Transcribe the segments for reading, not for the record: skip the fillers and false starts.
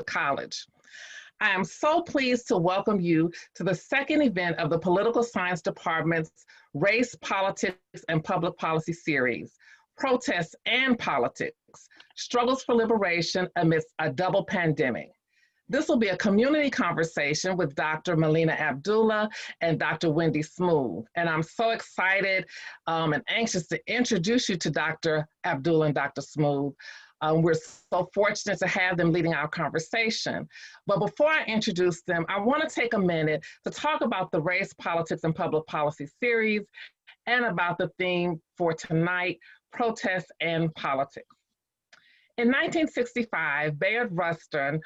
College. I am so pleased to welcome you to the second event of the Political Science Department's Race, Politics, and Public Policy series, Protests and Politics, Struggles for Liberation Amidst a Double Pandemic. This will be a community conversation with Dr. Melina Abdullah and Dr. Wendy Smooth. And I'm so excited and anxious to introduce you to Dr. Abdullah and Dr. Smooth. We're so fortunate to have them leading our conversation. But before I introduce them, I want to take a minute to talk about the Race, Politics, and Public Policy series and about the theme for tonight, Protests and Politics. In 1965, Bayard Rustin,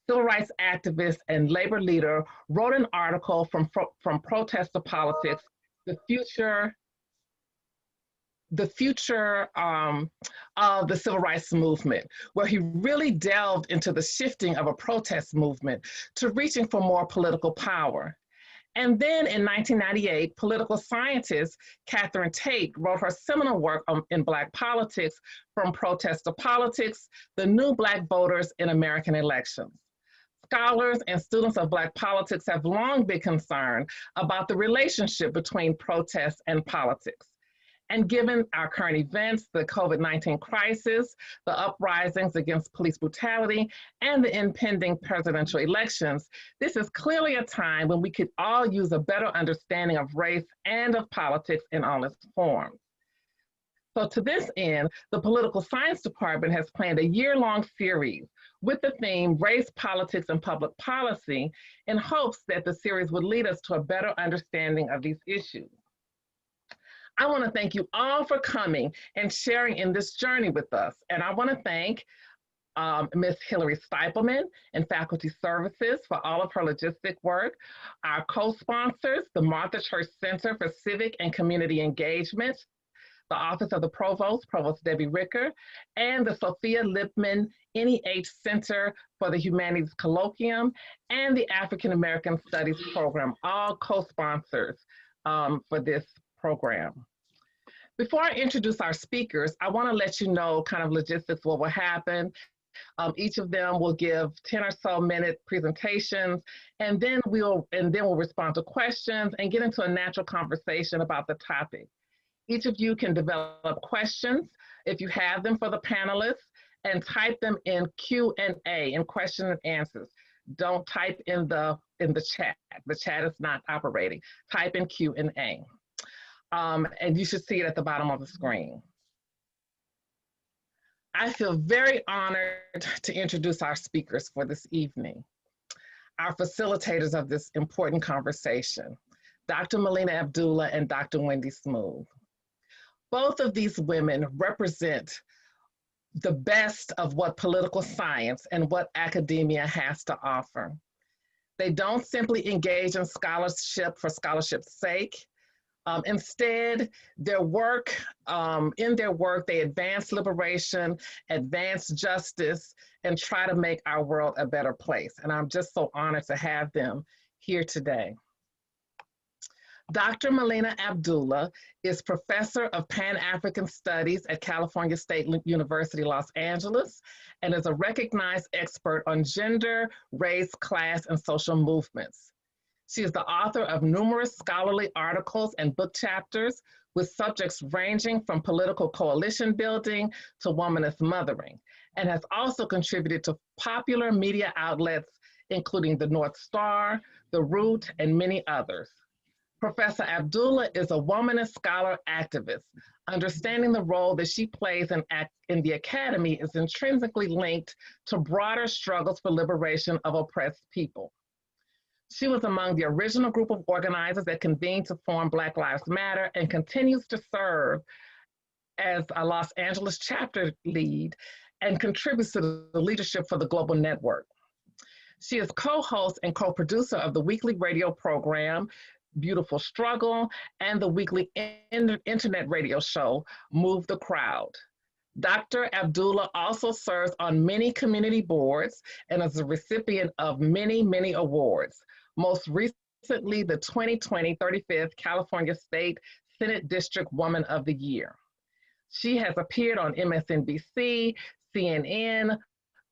civil rights activist and labor leader, wrote an article from Protest to Politics, the future of the civil rights movement, where he really delved into the shifting of a protest movement to reaching for more political power. And then in 1998, political scientist Catherine Tate wrote her seminal work in Black politics, From Protest to Politics, The New Black Voters in American Elections. Scholars and students of Black politics have long been concerned about the relationship between protests and politics. And given our current events, the COVID-19 crisis, the uprisings against police brutality, and the impending presidential elections, this is clearly a time when we could all use a better understanding of race and of politics in all its forms. So to this end, the Political Science Department has planned a year-long series with the theme Race, Politics, and Public Policy in hopes that the series would lead us to a better understanding of these issues. I want to thank you all for coming and sharing in this journey with us. And I want to thank Ms. Hillary Stiepleman in Faculty Services for all of her logistic work, our co-sponsors, the Martha Church Center for Civic and Community Engagement, the Office of the Provost, Provost Debbie Ricker, and the Sophia Lipman NEH Center for the Humanities Colloquium, and the African American Studies Program, all co-sponsors for this program. Before I introduce our speakers, I want to let you know kind of logistics what will happen. Each of them will give 10 or so minute presentations, and then we'll respond to questions and get into a natural conversation about the topic. Each of you can develop questions if you have them for the panelists, and type them in Q&A, in question and answers. Don't type in the chat. The chat is not operating. Type in Q&A. And you should see it at the bottom of the screen. I feel very honored to introduce our speakers for this evening, our facilitators of this important conversation, Dr. Melina Abdullah and Dr. Wendy Smooth. Both of these women represent the best of what political science and what academia has to offer. They don't simply engage in scholarship for scholarship's sake. Instead, in their work, they advance liberation, advance justice, and try to make our world a better place. And I'm just so honored to have them here today. Dr. Melina Abdullah is Professor of Pan-African Studies at California State University, Los Angeles, and is a recognized expert on gender, race, class, and social movements. She is the author of numerous scholarly articles and book chapters with subjects ranging from political coalition building to womanist mothering, and has also contributed to popular media outlets, including the North Star, The Root, and many others. Professor Abdullah is a womanist scholar activist. Understanding the role that she plays in the academy is intrinsically linked to broader struggles for liberation of oppressed people. She was among the original group of organizers that convened to form Black Lives Matter and continues to serve as a Los Angeles chapter lead and contributes to the leadership for the Global Network. She is co-host and co-producer of the weekly radio program, Beautiful Struggle, and the weekly internet radio show, Move the Crowd. Dr. Abdullah also serves on many community boards and is a recipient of many awards, most recently the 2020 35th California State Senate District Woman of the Year. She has appeared on MSNBC, CNN,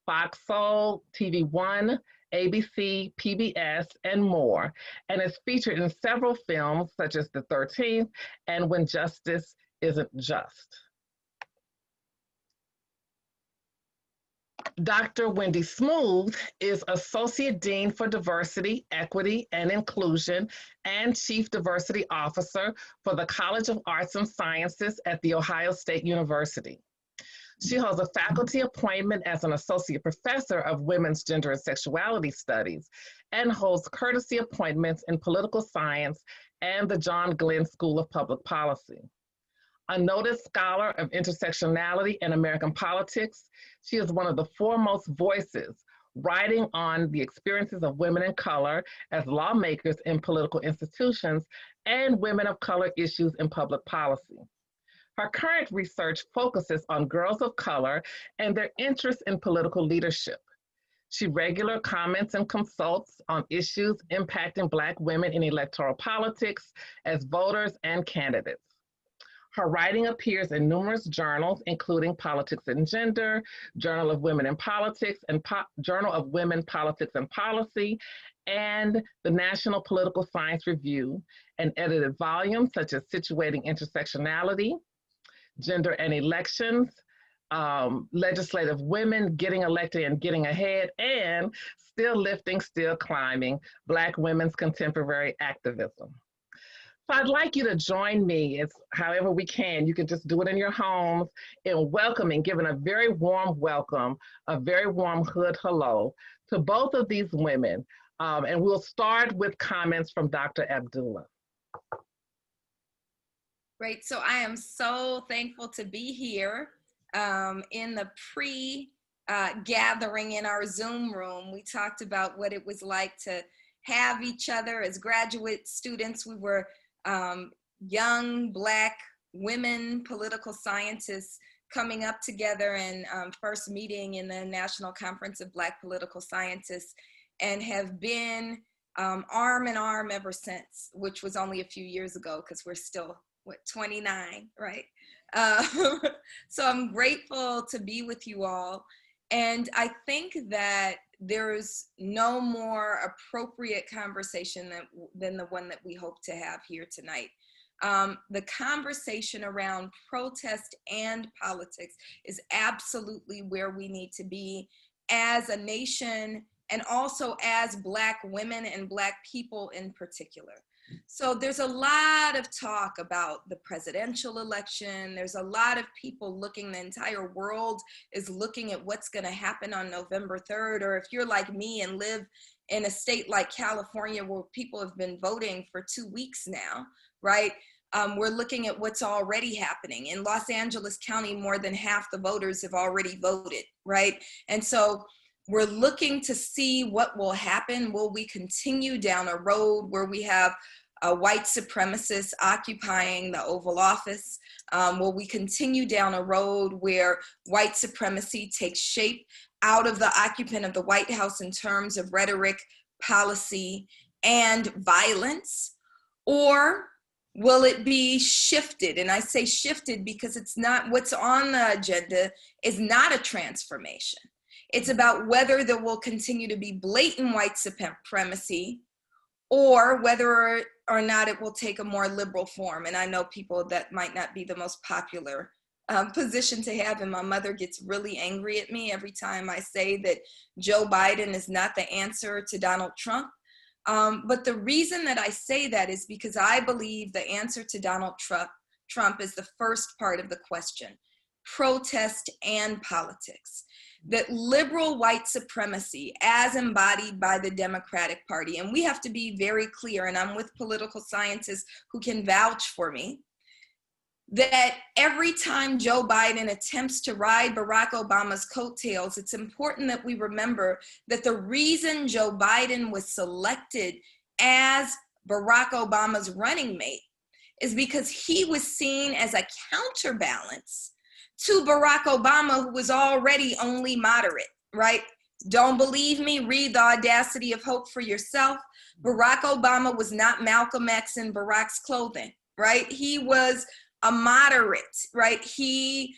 Fox Soul, TV One, ABC, PBS, and more, and is featured in several films such as The 13th and When Justice Isn't Just. Dr. Wendy Smoothe is Associate Dean for Diversity, Equity, and Inclusion and Chief Diversity Officer for the College of Arts and Sciences at The Ohio State University. She holds a faculty appointment as an Associate Professor of Women's Gender and Sexuality Studies and holds courtesy appointments in Political Science and the John Glenn School of Public Policy. A noted scholar of intersectionality in American politics, she is one of the foremost voices writing on the experiences of women of color as lawmakers in political institutions and women of color issues in public policy. Her current research focuses on girls of color and their interest in political leadership. She regularly comments and consults on issues impacting Black women in electoral politics as voters and candidates. Her writing appears in numerous journals, including Politics and Gender, Journal of Women in Politics, and Journal of Women, Politics and Policy, and the National Political Science Review, and edited volumes such as Situating Intersectionality, Gender and Elections, Legislative Women, Getting Elected and Getting Ahead, and Still Lifting, Still Climbing, Black Women's Contemporary Activism. So I'd like you to join me, however we can. You can just do it in your homes in welcoming, giving a very warm welcome, a very warm hood hello to both of these women. And we'll start with comments from Dr. Abdullah. Great, so I am so thankful to be here. In the gathering in our Zoom room, we talked about what it was like to have each other as graduate students. We were young Black women political scientists coming up together and first meeting in the National Conference of Black Political Scientists, and have been arm in arm ever since, which was only a few years ago because we're still, 29, right? So I'm grateful to be with you all. And I think that there's no more appropriate conversation than the one that we hope to have here tonight. The conversation around protest and politics is absolutely where we need to be as a nation, and also as Black women and Black people in particular. So there's a lot of talk about the presidential election. There's a lot of people looking, the entire world is looking at what's going to happen on November 3rd. Or if you're like me and live in a state like California where people have been voting for 2 weeks now, right? We're looking at what's already happening. In Los Angeles County, more than half the voters have already voted, right? And so we're looking to see what will happen. Will we continue down a road where we have white supremacists occupying the Oval Office? Will we continue down a road where white supremacy takes shape out of the occupant of the White House in terms of rhetoric, policy, and violence? Or will it be shifted? And I say shifted because it's not, what's on the agenda is not a transformation. It's about whether there will continue to be blatant white supremacy, or whether or not it will take a more liberal form. And I know people that might not be the most popular position to have, and my mother gets really angry at me every time I say that Joe Biden is not the answer to Donald Trump. But the reason that I say that is because I believe the answer to Donald Trump is the first part of the question: protest and politics. That liberal white supremacy as embodied by the Democratic Party, and we have to be very clear, and I'm with political scientists who can vouch for me, that every time Joe Biden attempts to ride Barack Obama's coattails, it's important that we remember that the reason Joe Biden was selected as Barack Obama's running mate is because he was seen as a counterbalance to Barack Obama, who was already only moderate, right? Don't believe me? Read The Audacity of Hope for yourself. Barack Obama was not Malcolm X in Barack's clothing, right? He was a moderate, right? He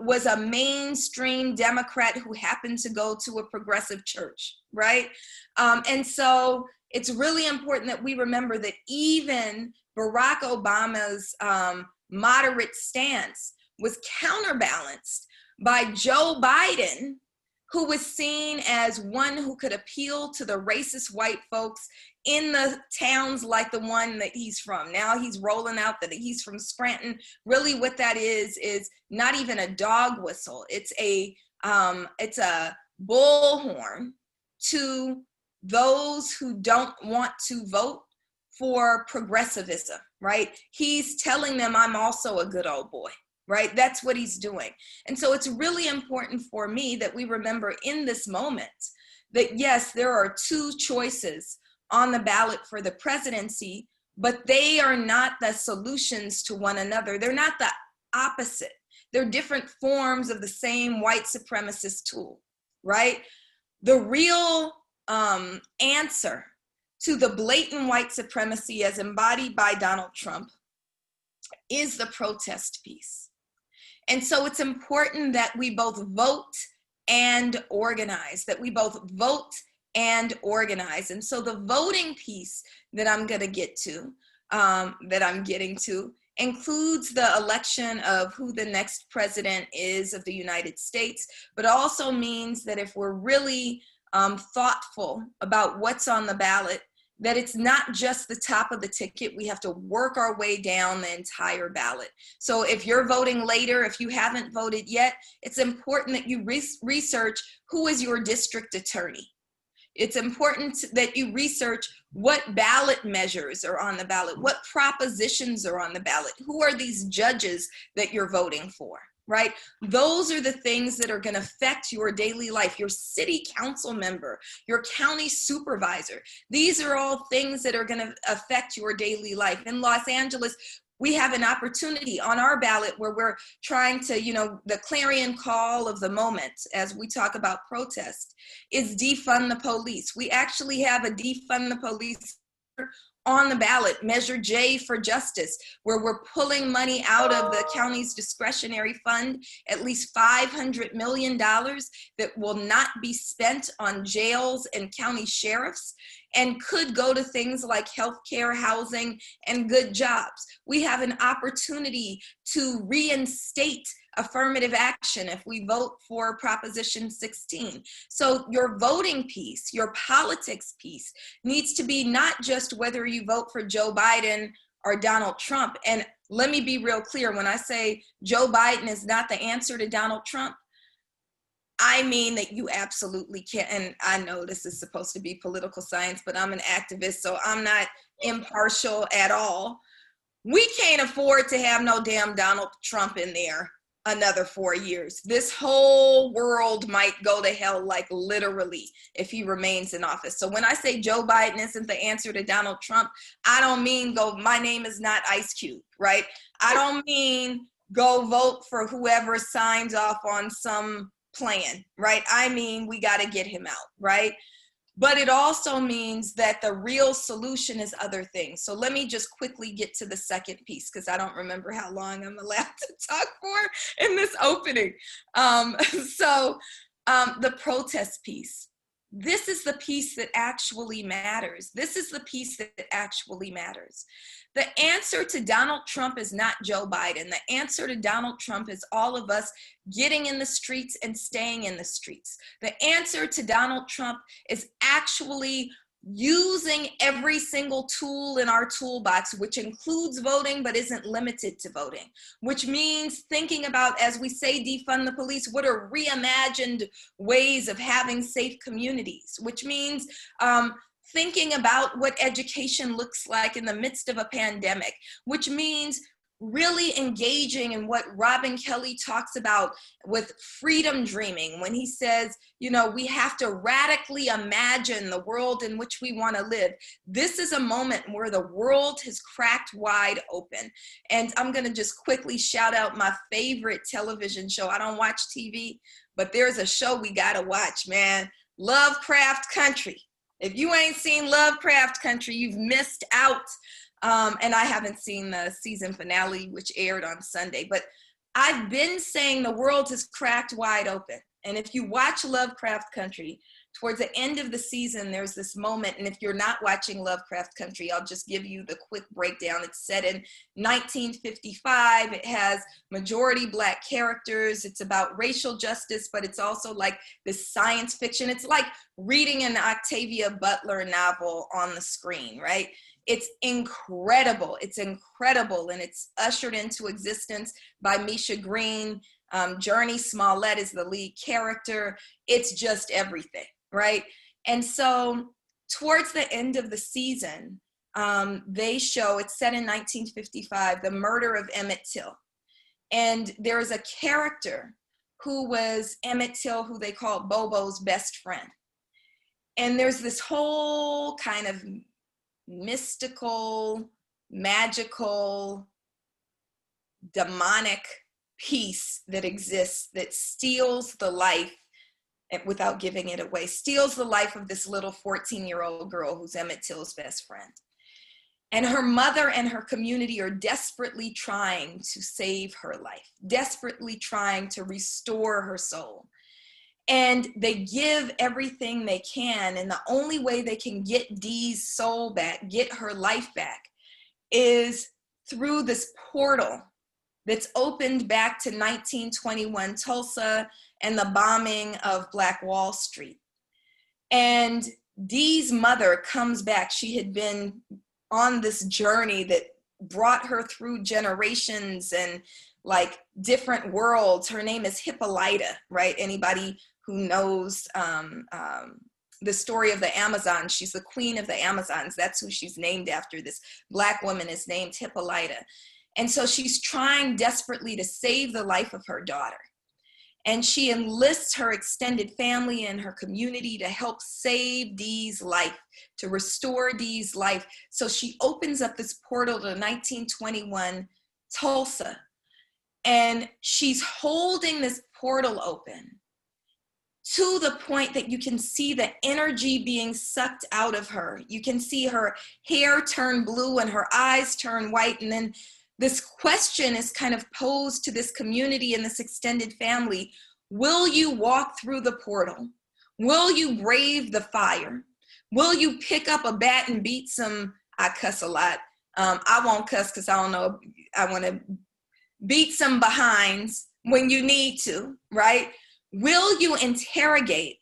was a mainstream Democrat who happened to go to a progressive church, right? And so it's really important that we remember that even Barack Obama's moderate stance was counterbalanced by Joe Biden, who was seen as one who could appeal to the racist white folks in the towns like the one that he's from. Now he's rolling out that he's from Scranton. Really what that is not even a dog whistle. It's a bullhorn to those who don't want to vote for progressivism, right? He's telling them, I'm also a good old boy, right? That's what he's doing. And so it's really important for me that we remember in this moment that yes, there are two choices on the ballot for the presidency, but they are not the solutions to one another. They're not the opposite. They're different forms of the same white supremacist tool, right? The real answer to the blatant white supremacy as embodied by Donald Trump is the protest piece. And so it's important that we both vote and organize, that we both vote and organize. And so the voting piece that I'm going to get to, that I'm getting to, includes the election of who the next president is of the United States, but also means that if we're really thoughtful about what's on the ballot, that it's not just the top of the ticket. We have to work our way down the entire ballot. So if you're voting later, if you haven't voted yet, it's important that you research who is your district attorney. It's important that you research what ballot measures are on the ballot, what propositions are on the ballot, who are these judges that you're voting for, right? Those are the things that are going to affect your daily life, your city council member, your county supervisor. These are all things that are going to affect your daily life. In Los Angeles, we have an opportunity on our ballot where we're trying to, the clarion call of the moment as we talk about protest is defund the police. We actually have a defund the police on the ballot, Measure J for Justice, where we're pulling money out of the county's discretionary fund, at least $500 million that will not be spent on jails and county sheriffs and could go to things like healthcare, housing, and good jobs. We have an opportunity to reinstate affirmative action if we vote for Proposition 16. So your voting piece, your politics piece needs to be not just whether you vote for Joe Biden or Donald Trump. And let me be real clear, when I say Joe Biden is not the answer to Donald Trump, I mean that you absolutely can't, and I know this is supposed to be political science, but I'm an activist, so I'm not impartial at all. We can't afford to have no damn Donald Trump in there another 4 years. This whole world might go to hell, like literally, if he remains in office. So when I say Joe Biden isn't the answer to Donald Trump, I don't mean go, my name is not Ice Cube, right? I don't mean go vote for whoever signs off on some plan, right? I mean, we got to get him out, right? But it also means that the real solution is other things. So let me just quickly get to the second piece, because I don't remember how long I'm allowed to talk for in this opening. The protest piece. This is the piece that actually matters. This is the piece that actually matters. The answer to Donald Trump is not Joe Biden. The answer to Donald Trump is all of us getting in the streets and staying in the streets. The answer to Donald Trump is actually using every single tool in our toolbox, which includes voting but isn't limited to voting, which means thinking about, as we say, defund the police, what are reimagined ways of having safe communities, which means thinking about what education looks like in the midst of a pandemic, which means really engaging in what Robin Kelly talks about with freedom dreaming, when he says, we have to radically imagine the world in which we want to live. This is a moment where the world has cracked wide open. And I'm going to just quickly shout out my favorite television show. I don't watch TV, but there's a show we got to watch, man. Lovecraft Country. If you ain't seen Lovecraft Country, you've missed out. And I haven't seen the season finale, which aired on Sunday, but I've been saying the world has cracked wide open. And if you watch Lovecraft Country, towards the end of the season, there's this moment, and if you're not watching Lovecraft Country, I'll just give you the quick breakdown. It's set in 1955. It has majority Black characters. It's about racial justice, but it's also like this science fiction. It's like reading an Octavia Butler novel on the screen, right? It's incredible. It's incredible. And it's ushered into existence by Misha Green. Journey Smollett is the lead character. It's just everything, right? And so towards the end of the season, they show, it's set in 1955, the murder of Emmett Till. And there is a character who was Emmett Till, who they called Bobo's best friend. And there's this whole kind of mystical, magical, demonic piece that exists that steals the life, without giving it away, steals the life of this little 14-year-old girl who's Emmett Till's best friend. And her mother and her community are desperately trying to save her life, desperately trying to restore her soul. And they give everything they can. And the only way they can get Dee's soul back, get her life back, is through this portal that's opened back to 1921 Tulsa and the bombing of Black Wall Street. And Dee's mother comes back. She had been on this journey that brought her through generations and like different worlds. Her name is Hippolyta, right? Anybody who knows the story of the Amazons, she's the queen of the Amazons. That's who she's named after. This Black woman is named Hippolyta. And so she's trying desperately to save the life of her daughter. And she enlists her extended family and her community to help save Dee's life, to restore Dee's life. So she opens up this portal to 1921 Tulsa. And she's holding this portal open to the point that you can see the energy being sucked out of her. You can see her hair turn blue and her eyes turn white. And then this question is kind of posed to this community and this extended family. Will you walk through the portal? Will you brave the fire? Will you pick up a bat and beat some, I cuss a lot. I won't cuss because I don't know, I want to beat some behinds when you need to, right? Will you interrogate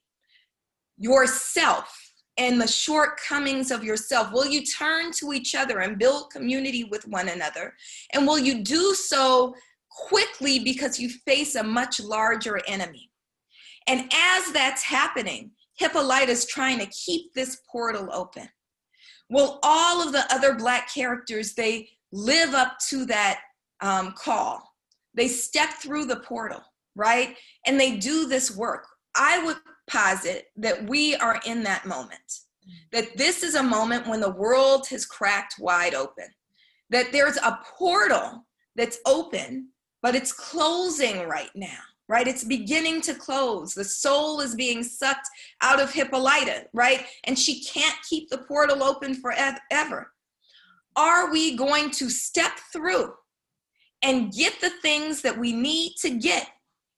yourself and the shortcomings of yourself? Will you turn to each other and build community with one another? And will you do so quickly because you face a much larger enemy? And as that's happening, Hippolyta's trying to keep this portal open. Well, all of the other Black characters, they live up to that call. They step through the portal, right? And they do this work. I would posit that we are in that moment, that this is a moment when the world has cracked wide open, that there's a portal that's open, but it's closing right now, right? It's beginning to close. The soul is being sucked out of Hippolyta, right? And she can't keep the portal open forever. Are we going to step through and get the things that we need to get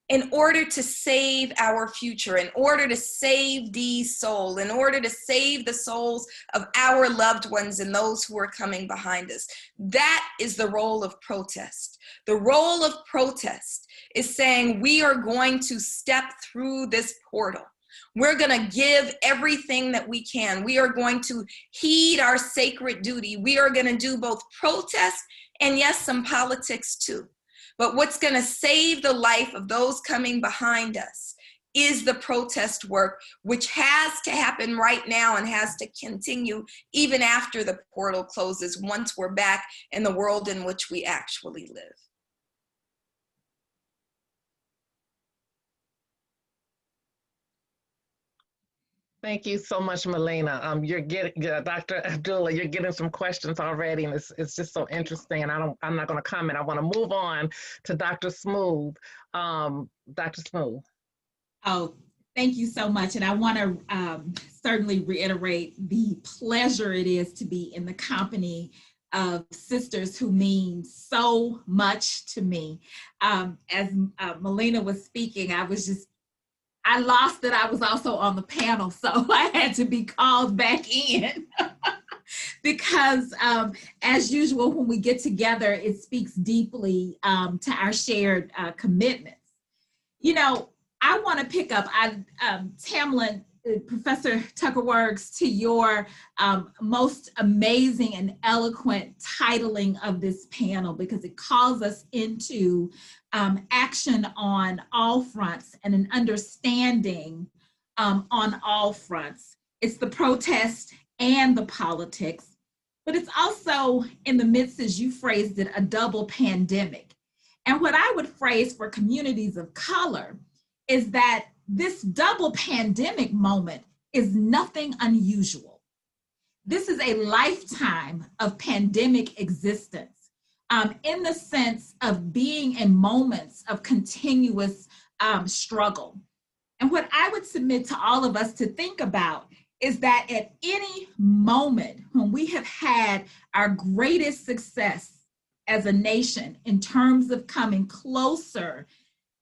in order to save our future, in order to save Dee's soul, in order to save the souls of our loved ones and those who are coming behind us? That is the role of protest. The role of protest is saying we are going to step through this portal. We're going to give everything that we can. We are going to heed our sacred duty. We are going to do both protest and, yes, some politics too. But what's going to save the life of those coming behind us is the protest work, which has to happen right now and has to continue even after the portal closes, once we're back in the world in which we actually live. Thank you so much, Melina. You're getting, Dr. Abdullah, you're getting some questions already, and it's just so interesting. And I'm not going to comment. I want to move on to Dr. Smooth. Dr. Smooth. Oh, thank you so much. And I want to certainly reiterate the pleasure it is to be in the company of sisters who mean so much to me. As Melina was speaking, I lost that I was also on the panel, so I had to be called back in. Because as usual, when we get together, it speaks deeply to our shared commitments. You know, I want to pick up, Tamlin, Professor Tucker-Works, to your most amazing and eloquent titling of this panel, because it calls us into action on all fronts and an understanding on all fronts. It's the protest and the politics, but it's also in the midst, as you phrased it, a double pandemic. And what I would phrase for communities of color is that this double pandemic moment is nothing unusual. This is a lifetime of pandemic existence, in the sense of being in moments of continuous struggle. And what I would submit to all of us to think about is that at any moment when we have had our greatest success as a nation in terms of coming closer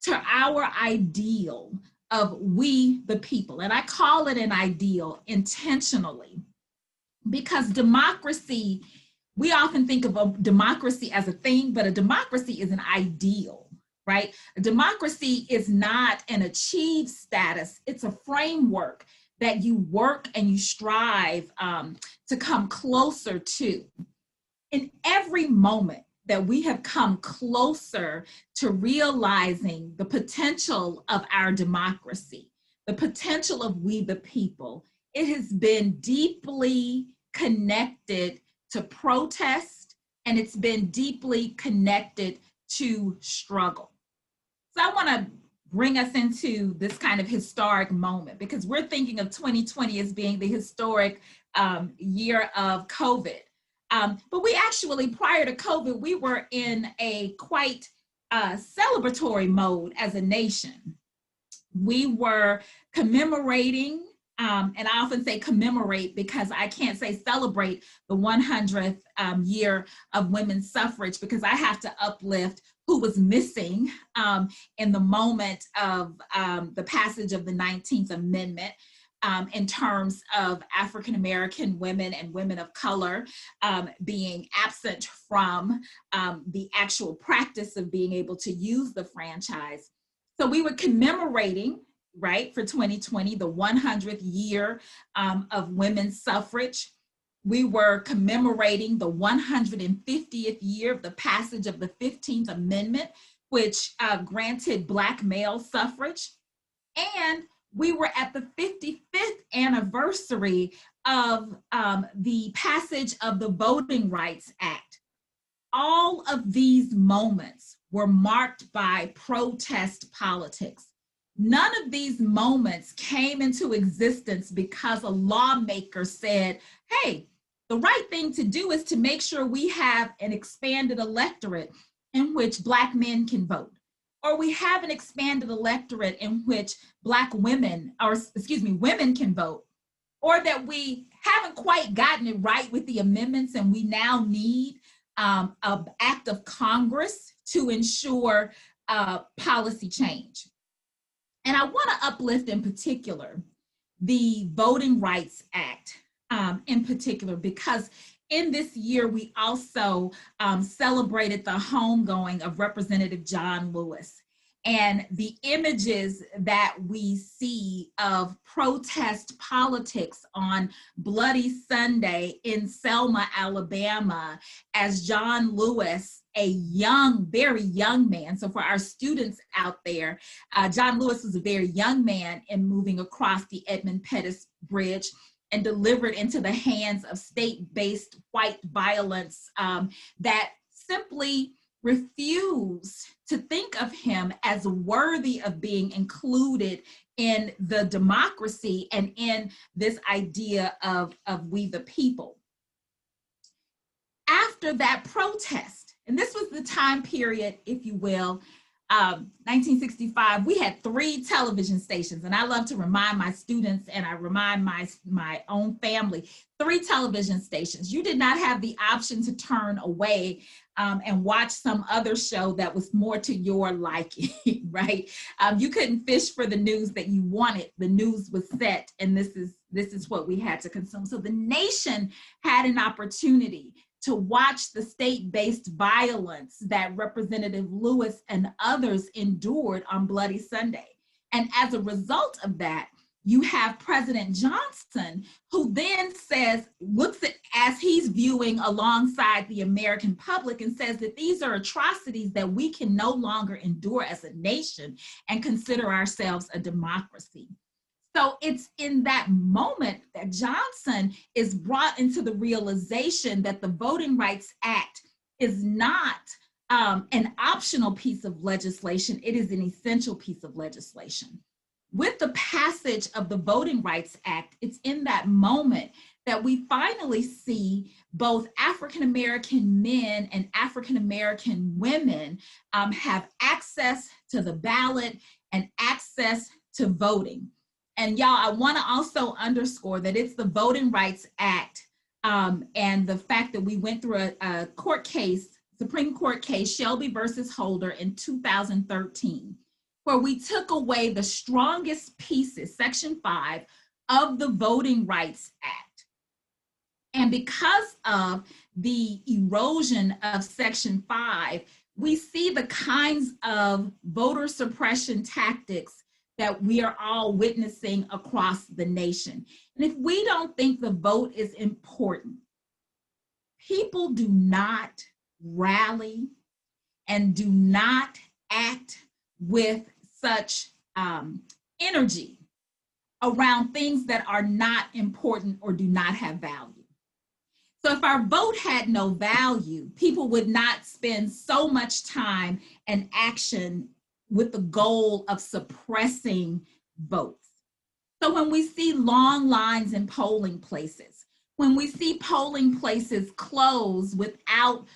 to our ideal of we the people, and I call it an ideal intentionally, because democracy, we often think of a democracy as a thing, but a democracy is an ideal, right? A democracy is not an achieved status, it's a framework that you work and you strive to come closer to. In every moment that we have come closer to realizing the potential of our democracy, the potential of we the people, it has been deeply connected to protest, and it's been deeply connected to struggle. So I want to bring us into this kind of historic moment, because we're thinking of 2020 as being the historic year of COVID. But we actually, prior to COVID, we were in a quite celebratory mode as a nation. We were commemorating, and I often say commemorate because I can't say celebrate the 100th year of women's suffrage, because I have to uplift who was missing in the moment of the passage of the 19th Amendment. In terms of African-American women and women of color being absent from the actual practice of being able to use the franchise. So we were commemorating, right, for 2020, the 100th year of women's suffrage. We were commemorating the 150th year of the passage of the 15th Amendment, which granted Black male suffrage. And we were at the 55th anniversary of the passage of the Voting Rights Act. All of these moments were marked by protest politics. None of these moments came into existence because a lawmaker said, hey, the right thing to do is to make sure we have an expanded electorate in which Black men can vote. Or we have an expanded electorate in which Black women, women can vote, or that we haven't quite gotten it right with the amendments and we now need an act of Congress to ensure policy change. And I want to uplift in particular the Voting Rights Act in particular, because in this year, we also celebrated the homegoing of Representative John Lewis. And the images that we see of protest politics on Bloody Sunday in Selma, Alabama, as John Lewis, a young, very young man. So for our students out there, John Lewis was a very young man in moving across the Edmund Pettus Bridge and delivered into the hands of state-based white violence that simply refused to think of him as worthy of being included in the democracy and in this idea of we the people. After that protest, and this was the time period, if you will, 1965, we had 3 television stations, and I love to remind my students, and I remind my own family, 3 television stations. You did not have the option to turn away and watch some other show that was more to your liking, right? You couldn't fish for the news that you wanted. The news was set, and this is what we had to consume. So the nation had an opportunity to watch the state-based violence that Representative Lewis and others endured on Bloody Sunday. And as a result of that, you have President Johnson, who then says, looks at as he's viewing alongside the American public and says that these are atrocities that we can no longer endure as a nation and consider ourselves a democracy. So it's in that moment that Johnson is brought into the realization that the Voting Rights Act is not an optional piece of legislation, it is an essential piece of legislation. With the passage of the Voting Rights Act, it's in that moment that we finally see both African-American men and African-American women have access to the ballot and access to voting. And y'all, I want to also underscore that it's the Voting Rights Act and the fact that we went through a court case, Supreme Court case, Shelby versus Holder in 2013, where we took away the strongest pieces, Section 5 of the Voting Rights Act. And because of the erosion of Section 5, we see the kinds of voter suppression tactics that we are all witnessing across the nation. And if we don't think the vote is important, people do not rally and do not act with such energy around things that are not important or do not have value. So if our vote had no value, people would not spend so much time and action with the goal of suppressing votes. So when we see long lines in polling places, when we see polling places close without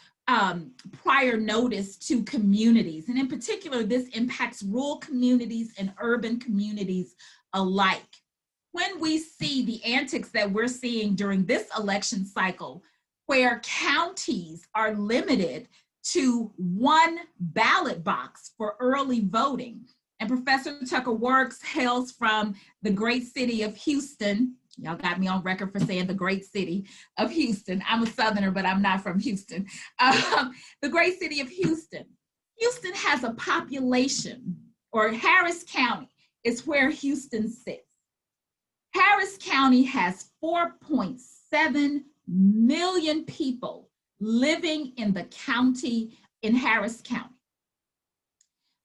prior notice to communities, and in particular, this impacts rural communities and urban communities alike. When we see the antics that we're seeing during this election cycle, where counties are limited to 1 ballot box for early voting. And Professor Tucker Works hails from the great city of Houston. Y'all got me on record for saying the great city of Houston. I'm a Southerner, but I'm not from Houston. The great city of Houston. Houston has a population, or Harris County is where Houston sits. Harris County has 4.7 million people living in the county, in Harris County.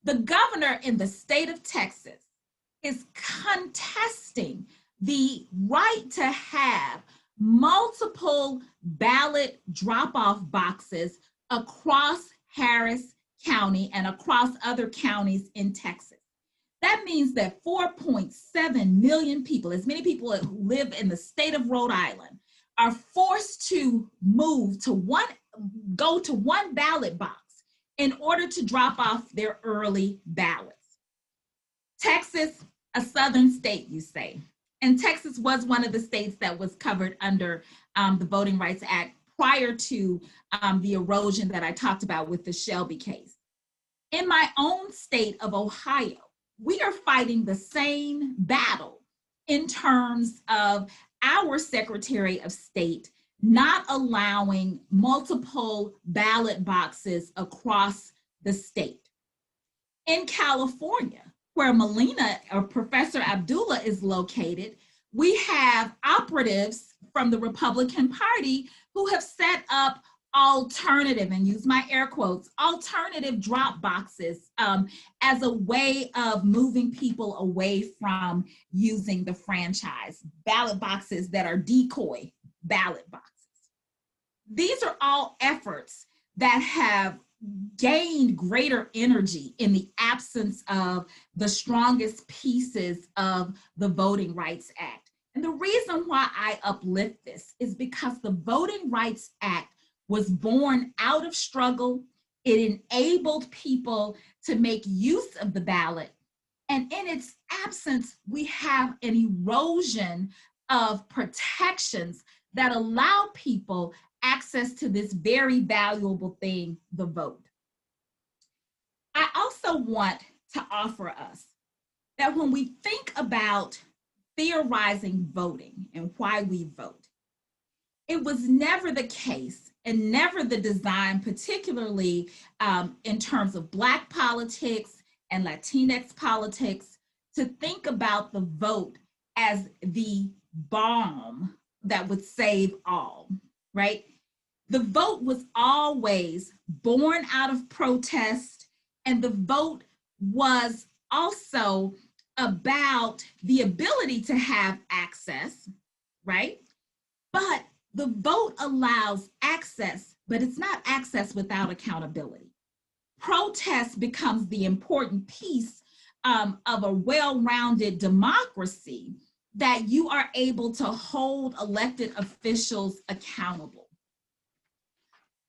The governor in the state of Texas is contesting the right to have multiple ballot drop-off boxes across Harris County and across other counties in Texas. That means that 4.7 million people, as many people who live in the state of Rhode Island, are forced to go to 1 ballot box in order to drop off their early ballots. Texas, a southern state, you say, and Texas was one of the states that was covered under the Voting Rights Act prior to the erosion that I talked about with the Shelby case. In my own state of Ohio, we are fighting the same battle in terms of our Secretary of State not allowing multiple ballot boxes across the state. In California, where Melina or Professor Abdullah is located, we have operatives from the Republican Party who have set up alternative, and use my air quotes, alternative drop boxes as a way of moving people away from using the franchise, ballot boxes that are decoy ballot boxes. These are all efforts that have gained greater energy in the absence of the strongest pieces of the Voting Rights Act. And the reason why I uplift this is because the Voting Rights Act was born out of struggle. It enabled people to make use of the ballot. And in its absence, we have an erosion of protections that allow people access to this very valuable thing, the vote. I also want to offer us that when we think about theorizing voting and why we vote, it was never the case and never the design, particularly in terms of Black politics and Latinx politics, to think about the vote as the balm that would save all, right? The vote was always born out of protest, and the vote was also about the ability to have access, right? But the vote allows access, but it's not access without accountability. Protest becomes the important piece of a well-rounded democracy that you are able to hold elected officials accountable.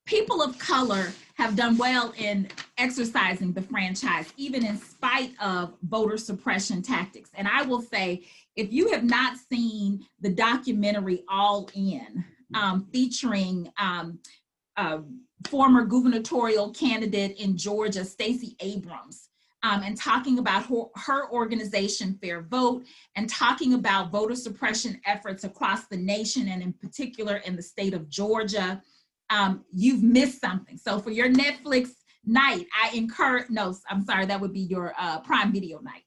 People of color have done well in exercising the franchise, even in spite of voter suppression tactics. And I will say, if you have not seen the documentary All In, featuring former gubernatorial candidate in Georgia, Stacey Abrams, and talking about her organization, Fair Vote, and talking about voter suppression efforts across the nation, and in particular in the state of Georgia, you've missed something. So for your Netflix night, I encourage, no, I'm sorry, that would be your Prime Video night.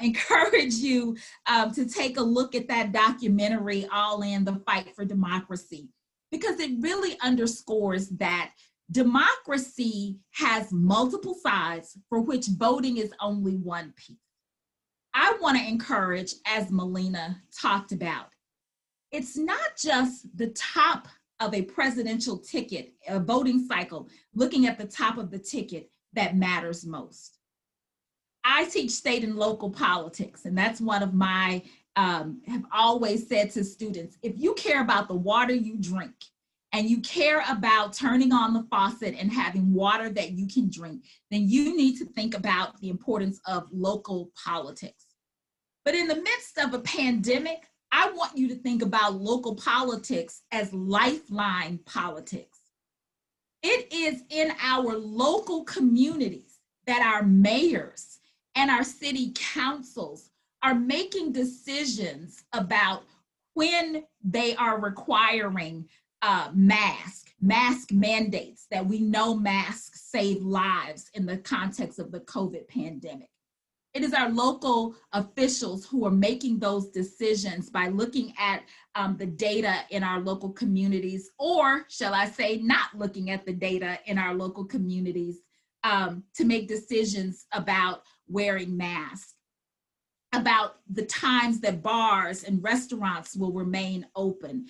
Encourage you to take a look at that documentary, All In, the Fight for Democracy, because it really underscores that democracy has multiple sides for which voting is only one piece. I want to encourage, as Melina talked about, it's not just the top of a presidential ticket, a voting cycle, looking at the top of the ticket that matters most. I teach state and local politics, and that's one of my, have always said to students, if you care about the water you drink, and you care about turning on the faucet and having water that you can drink, then you need to think about the importance of local politics. But in the midst of a pandemic, I want you to think about local politics as lifeline politics. It is in our local communities that our mayors and our city councils are making decisions about when they are requiring mask mandates, that we know masks save lives in the context of the COVID pandemic. It is our local officials who are making those decisions by looking at the data in our local communities, or shall I say, not looking at the data in our local communities to make decisions about wearing masks, about the times that bars and restaurants will remain open,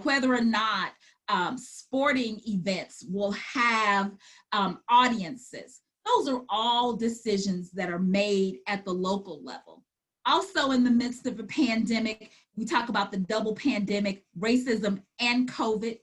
whether or not sporting events will have audiences. Those are all decisions that are made at the local level. Also, in the midst of a pandemic, we talk about the double pandemic, racism and COVID.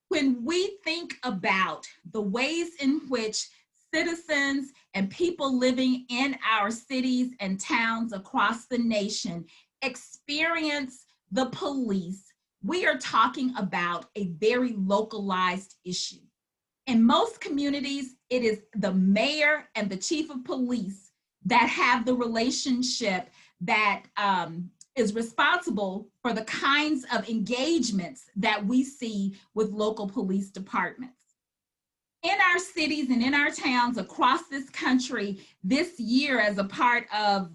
When we think about the ways in which citizens and people living in our cities and towns across the nation experience the police, we are talking about a very localized issue. In most communities, it is the mayor and the chief of police that have the relationship that is responsible for the kinds of engagements that we see with local police departments. In our cities and in our towns across this country this year, as a part of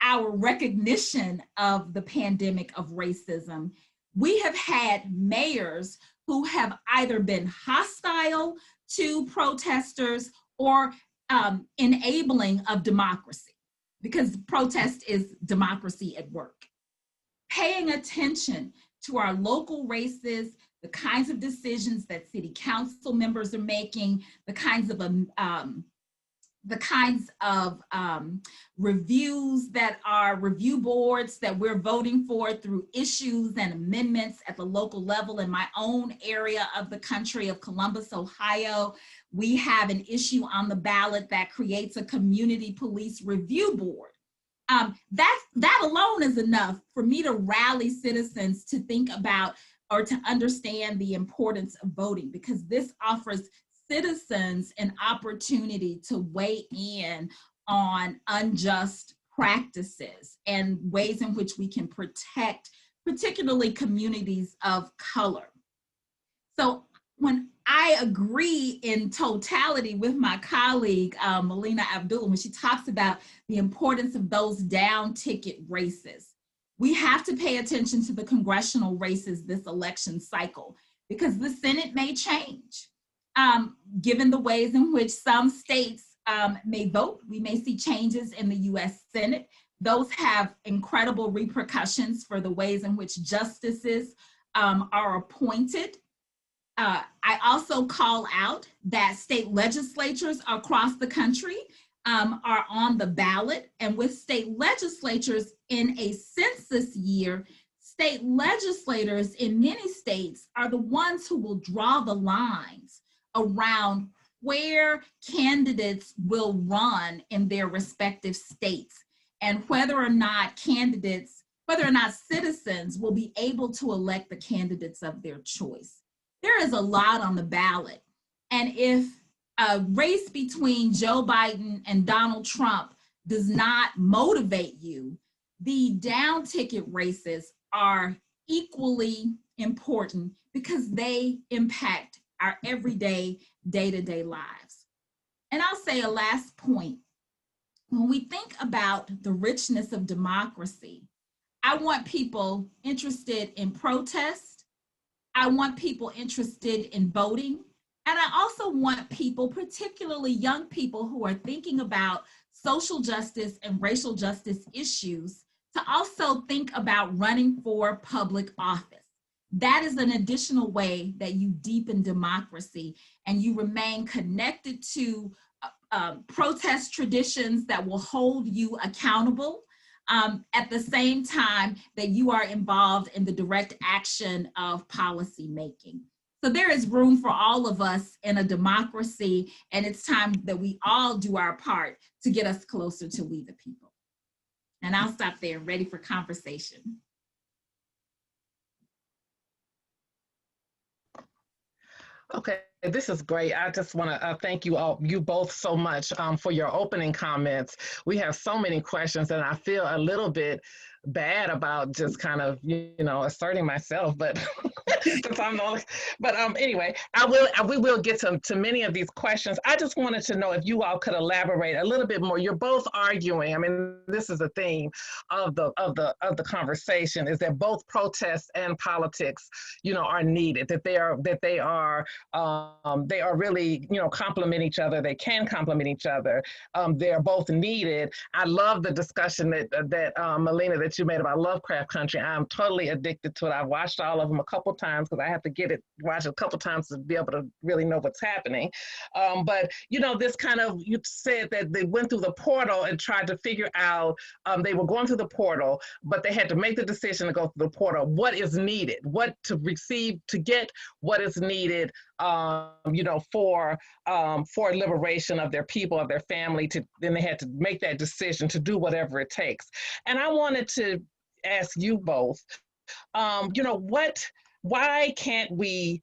our recognition of the pandemic of racism, we have had mayors who have either been hostile to protesters or enabling of democracy, because protest is democracy at work. Paying attention to our local races, the kinds of decisions that city council members are making, the kinds of the kinds of reviews that are review boards that we're voting for through issues and amendments at the local level. In my own area of the country of Columbus, Ohio, we have an issue on the ballot that creates a community police review board. That alone is enough for me to rally citizens to think about or to understand the importance of voting, because this offers citizens an opportunity to weigh in on unjust practices and ways in which we can protect particularly communities of color. So when I agree in totality with my colleague, Melina Abdullah, when she talks about the importance of those down ticket races, we have to pay attention to the congressional races this election cycle, because the Senate may change. Given the ways in which some states may vote, we may see changes in the US Senate. Those have incredible repercussions for the ways in which justices are appointed. I also call out that state legislatures across the country are on the ballot, and with state legislatures in a census year, state legislators in many states are the ones who will draw the lines around where candidates will run in their respective states, and whether or not citizens will be able to elect the candidates of their choice. There is a lot on the ballot. And if a race between Joe Biden and Donald Trump does not motivate you, the down ticket races are equally important because they impact our everyday, day-to-day lives. And I'll say a last point. When we think about the richness of democracy, I want people interested in protest. I want people interested in voting. And I also want people, particularly young people who are thinking about social justice and racial justice issues, to also think about running for public office. That is an additional way that you deepen democracy and you remain connected to protest traditions that will hold you accountable, at the same time that you are involved in the direct action of policy making. So there is room for all of us in a democracy, and it's time that we all do our part to get us closer to we the people. And I'll stop there, ready for conversation. Okay, this is great. I just want to thank you both so much for your opening comments. We have so many questions, and I feel a little bit bad about just kind of, asserting myself, but anyway, we will get to many of these questions. I just wanted to know if you all could elaborate a little bit more. You're both arguing. I mean, this is the theme of the conversation, is that both protests and politics, are needed, that they are really, complement each other. They can complement each other. They are both needed. I love the discussion that Melina, that you made about Lovecraft Country. I'm totally addicted to it. I've watched all of them a couple times because I have to watch it a couple times to be able to really know what's happening. But this kind of, you said that they went through the portal and tried to figure out, they were going through the portal, but they had to make the decision to go through the portal. What is needed? What to receive, to get what is needed, for liberation of their people, of their family. Then they had to make that decision to do whatever it takes. And I wanted to ask you both, why can't we,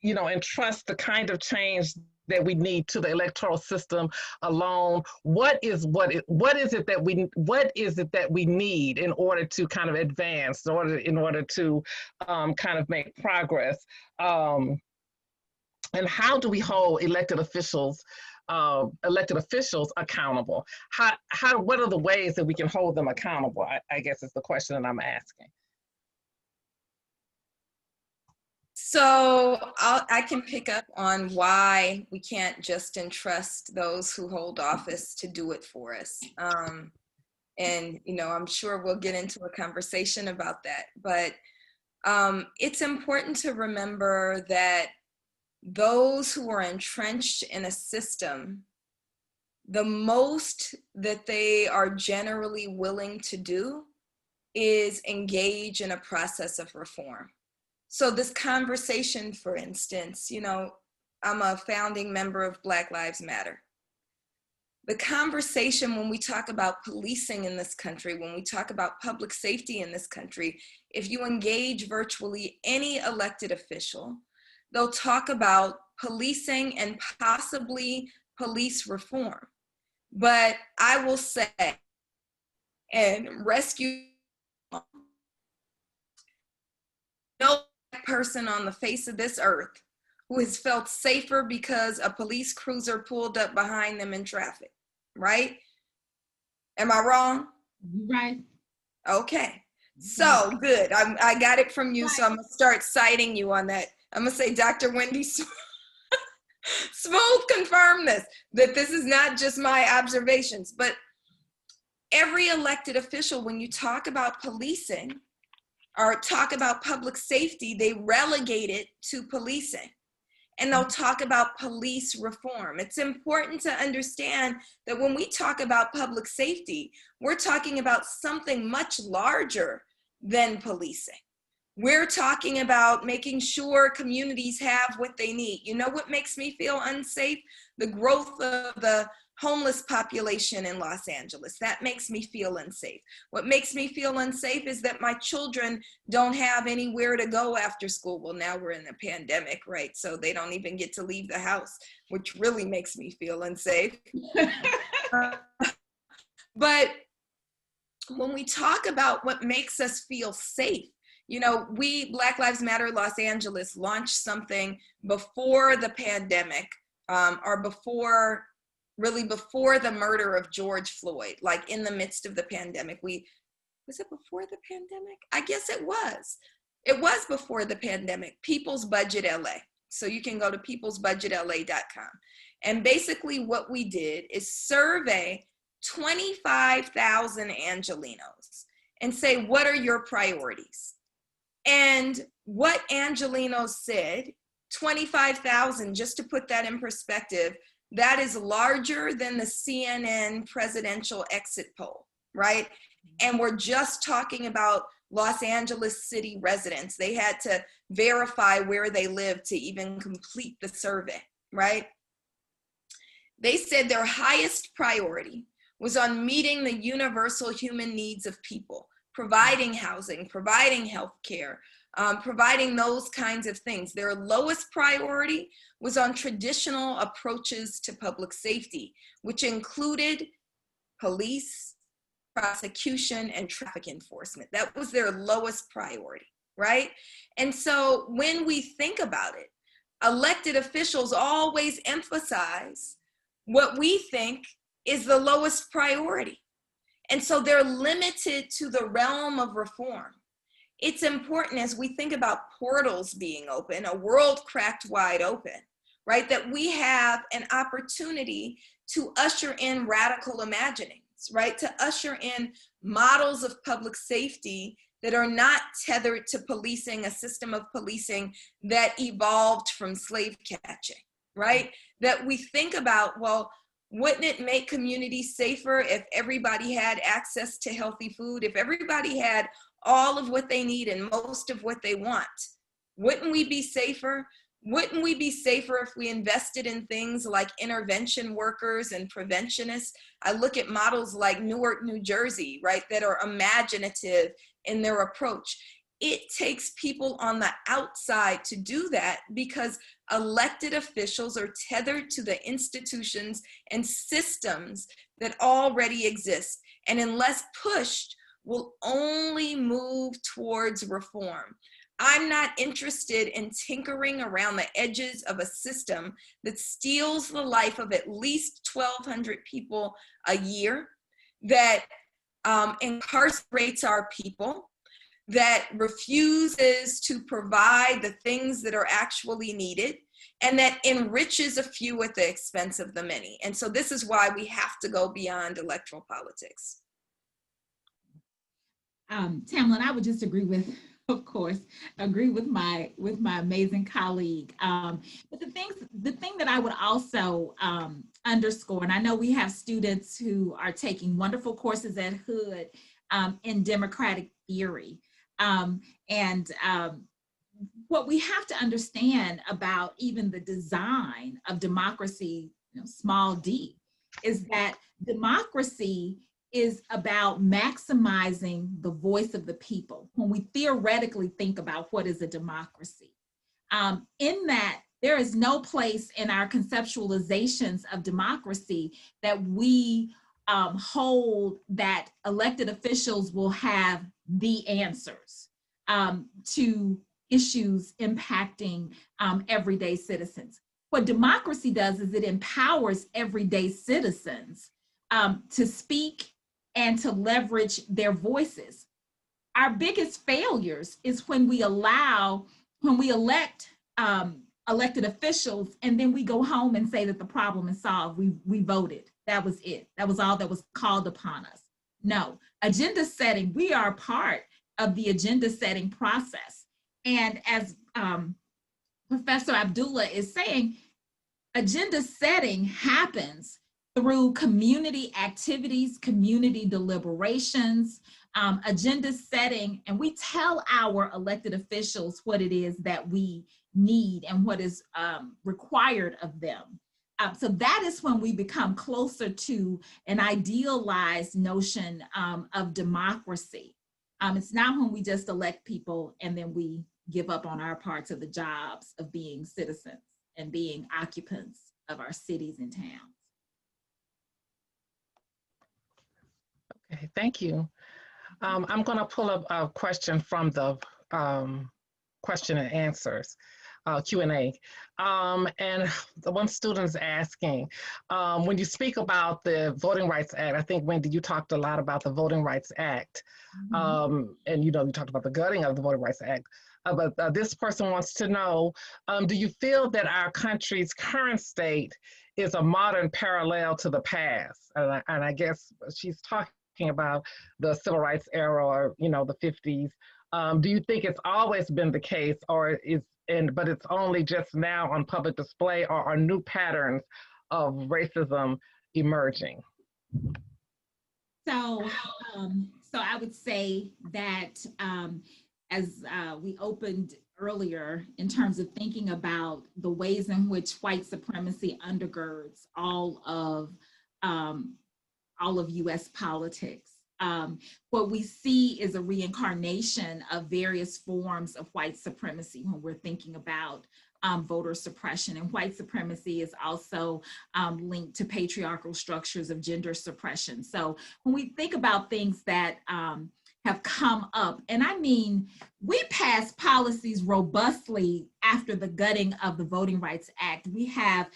entrust the kind of change that we need to the electoral system alone? What is it that we need in order to kind of advance, in order to kind of make progress? And how do we hold elected officials accountable? What are the ways that we can hold them accountable? I guess is the question that I'm asking. So I can pick up on why we can't just entrust those who hold office to do it for us. And, I'm sure we'll get into a conversation about that. But it's important to remember that those who are entrenched in a system the most that they are generally willing to do is engage in a process of reform. So this conversation, for instance, you know, I'm a founding member of Black Lives Matter. The conversation when we talk about policing in this country, when we talk about public safety in this country, if you engage virtually any elected official, they'll talk about policing and possibly police reform. But I will say, and rescue, no person on the face of this earth who has felt safer because a police cruiser pulled up behind them in traffic, right? Am I wrong? Right. Okay, so good. I got it from you, so I'm gonna start citing you on that. I'm gonna say, Dr. Wendy Smooth confirm this, that this is not just my observations, but every elected official, when you talk about policing or talk about public safety, they relegate it to policing. And they'll talk about police reform. It's important to understand that when we talk about public safety, we're talking about something much larger than policing. We're talking about making sure communities have what they need. You know what makes me feel unsafe? The growth of the homeless population in Los Angeles. That makes me feel unsafe. What makes me feel unsafe is that my children don't have anywhere to go after school. Well, now we're in a pandemic, right? So they don't even get to leave the house, which really makes me feel unsafe. But when we talk about what makes us feel safe, you know, we, Black Lives Matter Los Angeles, launched something before the pandemic, or before the murder of George Floyd, like in the midst of the pandemic. Was it before the pandemic? I guess it was. It was before the pandemic, People's Budget LA. So you can go to peoplesbudgetla.com. And basically what we did is survey 25,000 Angelenos and say, what are your priorities? And what Angelenos said, 25,000, just to put that in perspective, that is larger than the CNN presidential exit poll, right? And we're just talking about Los Angeles city residents. They had to verify where they live to even complete the survey, right? They said their highest priority was on meeting the universal human needs of people, providing housing, providing healthcare, providing those kinds of things. Their lowest priority was on traditional approaches to public safety, which included police, prosecution, and traffic enforcement. That was their lowest priority, right? And so when we think about it, elected officials always emphasize what we think is the lowest priority. And so they're limited to the realm of reform. It's important as we think about portals being open, a world cracked wide open, right? That we have an opportunity to usher in radical imaginings, right? To usher in models of public safety that are not tethered to policing, a system of policing that evolved from slave catching, right? That we think about, well, wouldn't it make communities safer if everybody had access to healthy food, if everybody had all of what they need and most of what they want? Wouldn't we be safer? Wouldn't we be safer if we invested in things like intervention workers and preventionists? I look at models like Newark, New Jersey, right, that are imaginative in their approach. It takes people on the outside to do that because elected officials are tethered to the institutions and systems that already exist. And unless pushed, will only move towards reform. I'm not interested in tinkering around the edges of a system that steals the life of at least 1,200 people a year, that incarcerates our people, that refuses to provide the things that are actually needed, and that enriches a few at the expense of the many. And so this is why we have to go beyond electoral politics. Tamlin, I would just agree with of course, agree with my amazing colleague. But the thing that I would also underscore, and I know we have students who are taking wonderful courses at Hood in democratic theory, and what we have to understand about even the design of democracy, small d, is that democracy is about maximizing the voice of the people. When we theoretically think about what is a democracy, in that there is no place in our conceptualizations of democracy that we hold that elected officials will have the answers to issues impacting everyday citizens. What democracy does is it empowers everyday citizens to speak and to leverage their voices. Our biggest failures is when we elect elected officials and then we go home and say that the problem is solved. We voted. That was it. That was all that was called upon us. No, agenda setting, we are part of the agenda setting process. And as Professor Abdullah is saying, agenda setting happens through community activities, community deliberations, agenda setting, and we tell our elected officials what it is that we need and what is required of them. So that is when we become closer to an idealized notion of democracy. It's not when we just elect people and then we give up on our parts of the jobs of being citizens and being occupants of our cities and towns. Okay, thank you. I'm going to pull up a question from the question and answers, Q&A. And the one student is asking, when you speak about the Voting Rights Act, I think, Wendy, you talked a lot about the Voting Rights Act. And you talked about the gutting of the Voting Rights Act. But this person wants to know, do you feel that our country's current state is a modern parallel to the past? And I guess she's talking about the civil rights era, or the 50s. Do you think it's always been the case, or but it's only just now on public display, or are new patterns of racism emerging? So I would say that as we opened earlier, in terms of thinking about the ways in which white supremacy undergirds all of US politics. What we see is a reincarnation of various forms of white supremacy when we're thinking about voter suppression. And white supremacy is also linked to patriarchal structures of gender suppression. So when we think about things that have come up, and I mean, we passed policies robustly after the gutting of the Voting Rights Act. We have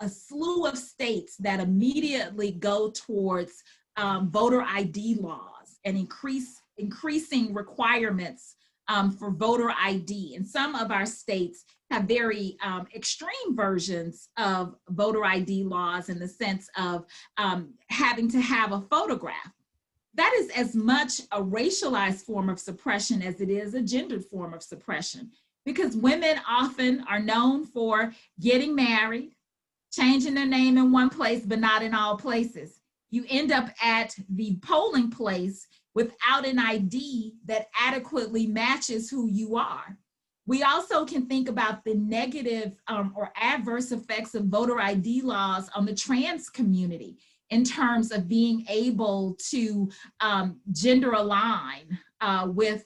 a slew of states that immediately go towards voter ID laws and increasing requirements for voter ID. And some of our states have very extreme versions of voter ID laws in the sense of having to have a photograph. That is as much a racialized form of suppression as it is a gendered form of suppression, because women often are known for getting married, changing their name in one place, but not in all places. You end up at the polling place without an ID that adequately matches who you are. We also can think about the negative or adverse effects of voter ID laws on the trans community in terms of being able to gender align with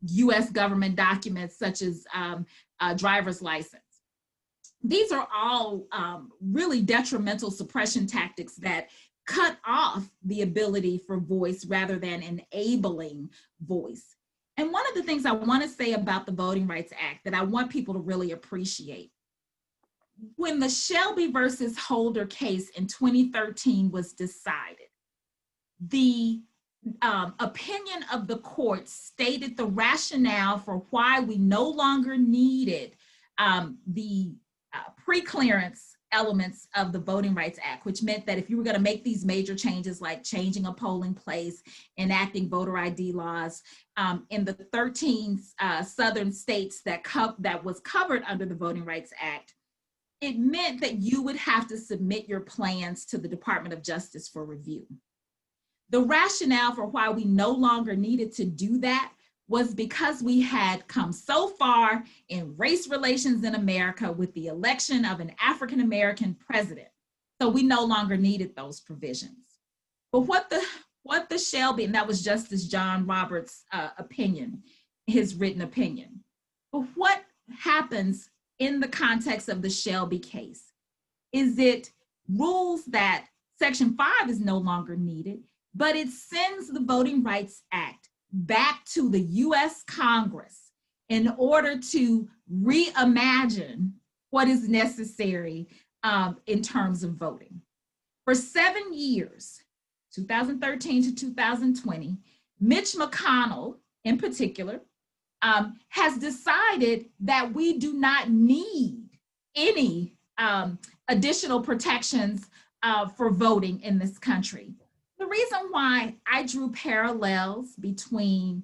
US government documents such as driver's license. These are all really detrimental suppression tactics that cut off the ability for voice rather than enabling voice. And one of the things I want to say about the Voting Rights Act that I want people to really appreciate, when the Shelby versus Holder case in 2013 was decided, the opinion of the court stated the rationale for why we no longer needed the pre-clearance elements of the Voting Rights Act, which meant that if you were going to make these major changes like changing a polling place, enacting voter ID laws, in the 13 southern states that was covered under the Voting Rights Act, it meant that you would have to submit your plans to the Department of Justice for review. The rationale for why we no longer needed to do that was because we had come so far in race relations in America with the election of an African-American president. So we no longer needed those provisions. But what the Shelby, and that was Justice John Roberts' opinion, his written opinion. But what happens in the context of the Shelby case is it rules that Section 5 is no longer needed, but it sends the Voting Rights Act back to the US Congress in order to reimagine what is necessary in terms of voting. For 7 years, 2013 to 2020, Mitch McConnell in particular has decided that we do not need any additional protections for voting in this country. The reason why I drew parallels between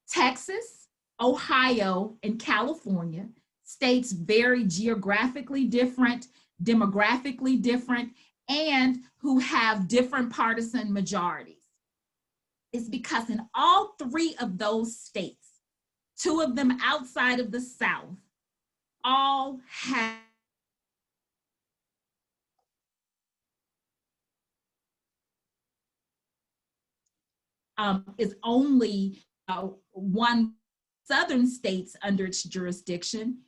Texas, Ohio, and California, states very geographically different, demographically different, and who have different partisan majorities, is because in all three of those states, two of them outside of the South, all have is only one southern states under its jurisdiction,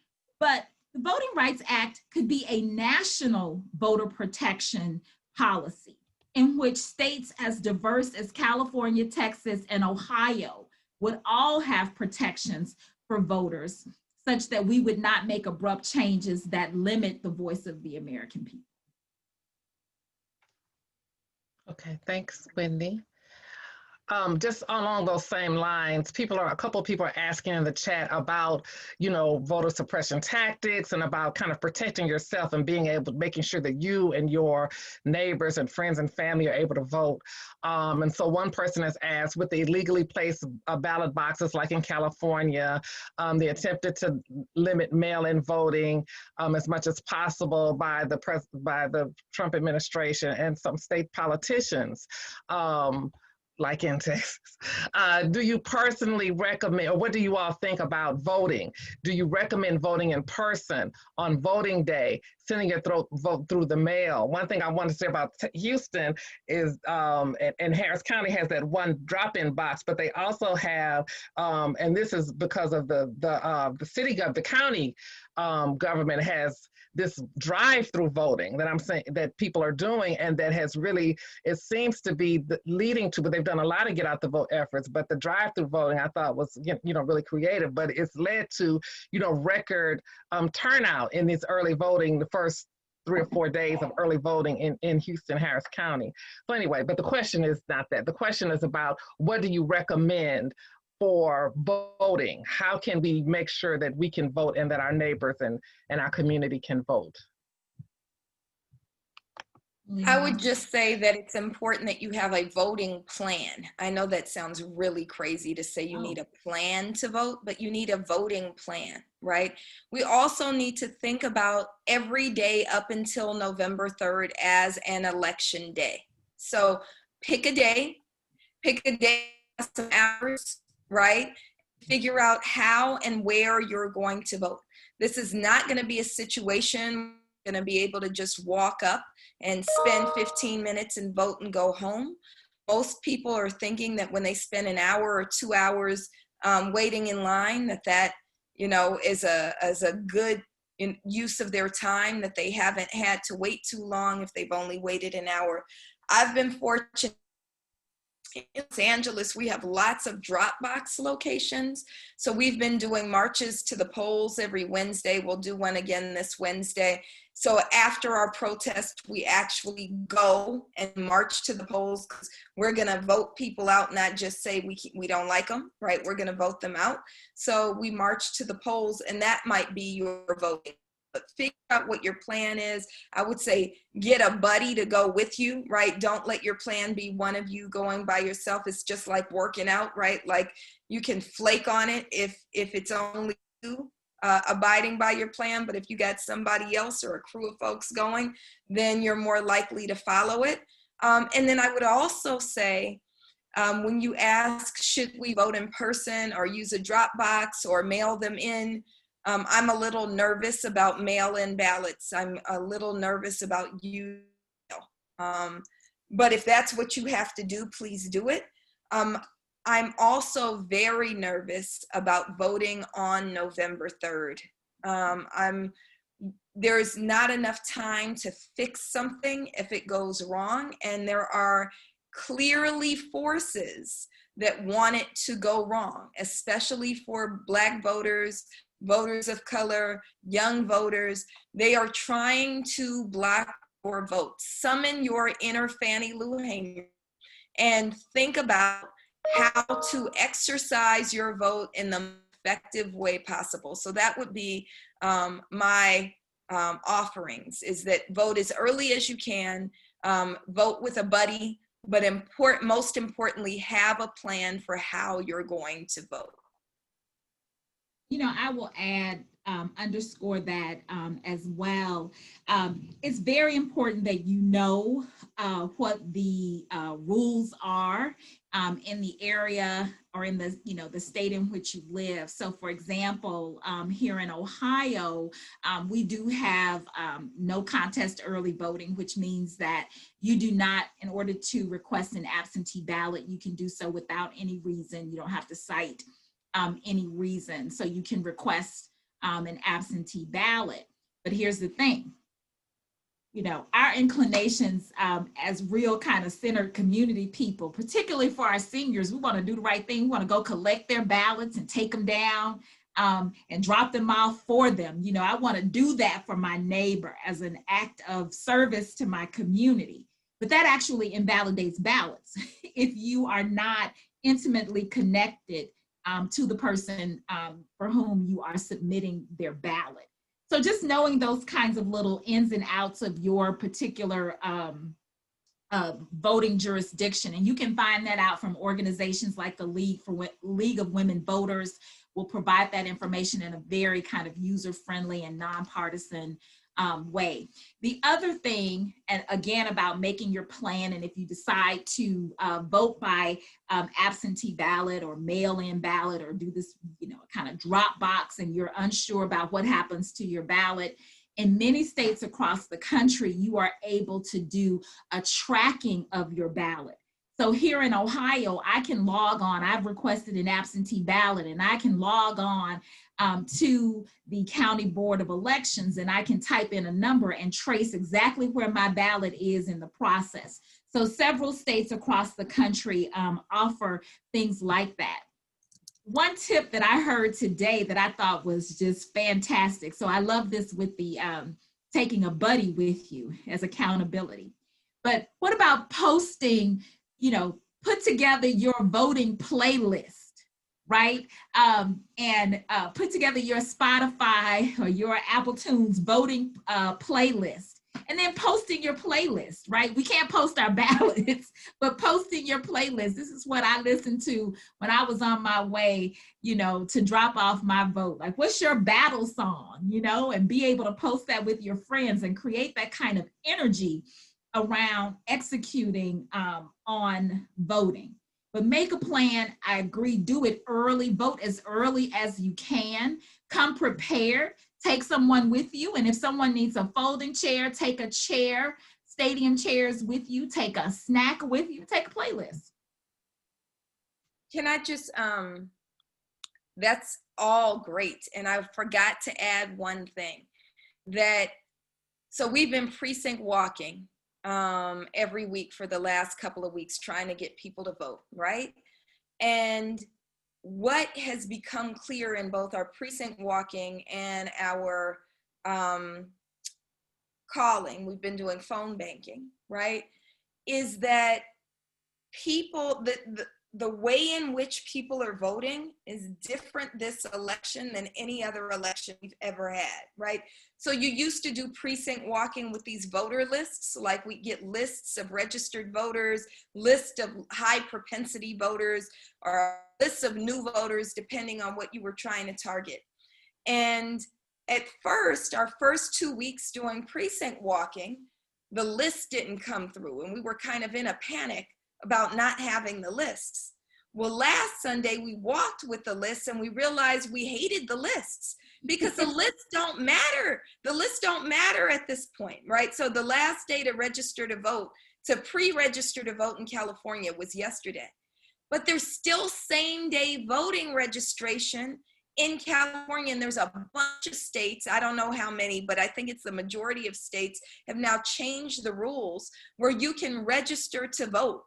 but the Voting Rights Act could be a national voter protection policy in which states as diverse as California, Texas, and Ohio would all have protections for voters such that we would not make abrupt changes that limit the voice of the American people. Okay, thanks, Wendy. Just along those same lines, a couple of people are asking in the chat about, voter suppression tactics and about kind of protecting yourself and making sure that you and your neighbors and friends and family are able to vote. And so one person has asked, with the illegally placed ballot boxes like in California, they attempted to limit mail-in voting as much as possible by the Trump administration and some state politicians. Like in Texas. Do you personally recommend, or what do you all think about voting? Do you recommend voting in person on voting day, sending your vote through the mail? One thing I want to say about Houston is, and Harris County has that one drop-in box, but they also have, and this is because of the county government has this drive-through voting that I'm saying that people are doing, and that has really, it seems to be leading to, but they've done a lot of get out the vote efforts, but the drive-through voting I thought was, really creative, but it's led to, record turnout in this early voting, the first 3 or 4 days of early voting in Houston, Harris County. So anyway, but the question is not that. The question is about, what do you recommend for voting? How can we make sure that we can vote and that our neighbors and our community can vote? I would just say that it's important that you have a voting plan. I know that sounds really crazy to say you need a plan to vote, but you need a voting plan, right? We also need to think about every day up until November 3rd as an election day. So pick a day, some hours, right? Figure out how and where you're going to vote. This is not going to be a situation you're going to be able to just walk up and spend 15 minutes and vote and go home. Most people are thinking that when they spend an hour or 2 hours waiting in line, that is a good use of their time, that they haven't had to wait too long if they've only waited an hour. I've been fortunate. In Los Angeles, we have lots of drop box locations. So we've been doing marches to the polls every Wednesday. We'll do one again this Wednesday. So after our protest, we actually go and march to the polls, because we're going to vote people out, not just say we don't like them, right? We're going to vote them out. So we march to the polls, and that might be your voting figure out what your plan is. I would say get a buddy to go with you, right? Don't let your plan be one of you going by yourself. It's just like working out, right? Like you can flake on it if it's only you abiding by your plan, but if you got somebody else or a crew of folks going, then you're more likely to follow it. And then I would also say, when you ask, should we vote in person or use a drop box or mail them in? I'm a little nervous about mail-in ballots. I'm a little nervous about you. But if that's what you have to do, please do it. I'm also very nervous about voting on November 3rd. There's not enough time to fix something if it goes wrong, and there are clearly forces that want it to go wrong, especially for Black voters, voters of color, young voters. They are trying to block your vote. Summon your inner Fannie Lou Hamer and think about how to exercise your vote in the effective way possible. So that would be my offerings, is that vote as early as you can, vote with a buddy, but most importantly, have a plan for how you're going to vote. You know, I will add, underscore that as well. It's very important that you know what the rules are in the area or in the, the state in which you live. So for example, here in Ohio, we do have no contest early voting, which means that you do not, in order to request an absentee ballot, you can do so without any reason. You don't have to cite any reason. So you can request an absentee ballot. But here's the thing, our inclinations as real kind of centered community people, particularly for our seniors, we want to do the right thing. We want to go collect their ballots and take them down and drop them off for them. I want to do that for my neighbor as an act of service to my community. But that actually invalidates ballots if you are not intimately connected to the person for whom you are submitting their ballot. So just knowing those kinds of little ins and outs of your particular voting jurisdiction, and you can find that out from organizations like the League of Women Voters will provide that information in a very kind of user-friendly and nonpartisan way. The other thing, and again, about making your plan, and if you decide to vote by absentee ballot or mail-in ballot or do this, kind of drop box, and you're unsure about what happens to your ballot, in many states across the country, you are able to do a tracking of your ballot. So here in Ohio, I can log on, I've requested an absentee ballot, and I can log on to the County Board of Elections, and I can type in a number and trace exactly where my ballot is in the process. So several states across the country offer things like that. One tip that I heard today that I thought was just fantastic. So I love this with the taking a buddy with you as accountability. But what about posting, put together your voting playlist, right? And put together your Spotify or your Apple Tunes voting playlist. And then posting your playlist, right? We can't post our ballots, but posting your playlist. This is what I listened to when I was on my way, to drop off my vote. Like, what's your battle song, and be able to post that with your friends and create that kind of energy around executing on voting. But make a plan. I agree. Do it early. Vote as early as you can. Come prepared. Take someone with you. And if someone needs a folding chair, take a chair, stadium chairs with you. Take a snack with you. Take a playlist. Can I just, that's all great. And I forgot to add one thing so we've been precinct walking every week for the last couple of weeks, trying to get people to vote, right? And what has become clear in both our precinct walking and our calling, we've been doing phone banking, right, is that people, the way in which people are voting is different this election than any other election we've ever had, right? So you used to do precinct walking with these voter lists, like we get lists of registered voters, list of high propensity voters, or lists of new voters, depending on what you were trying to target. And at first, our first 2 weeks doing precinct walking, the list didn't come through, and we were kind of in a panic about not having the lists. Well, last Sunday we walked with the lists and we realized we hated the lists because the lists don't matter. The lists don't matter at this point, right? So the last day to register to vote, to pre-register to vote in California was yesterday. But there's still same day voting registration in California, and there's a bunch of states, I don't know how many, but I think it's the majority of states have now changed the rules where you can register to vote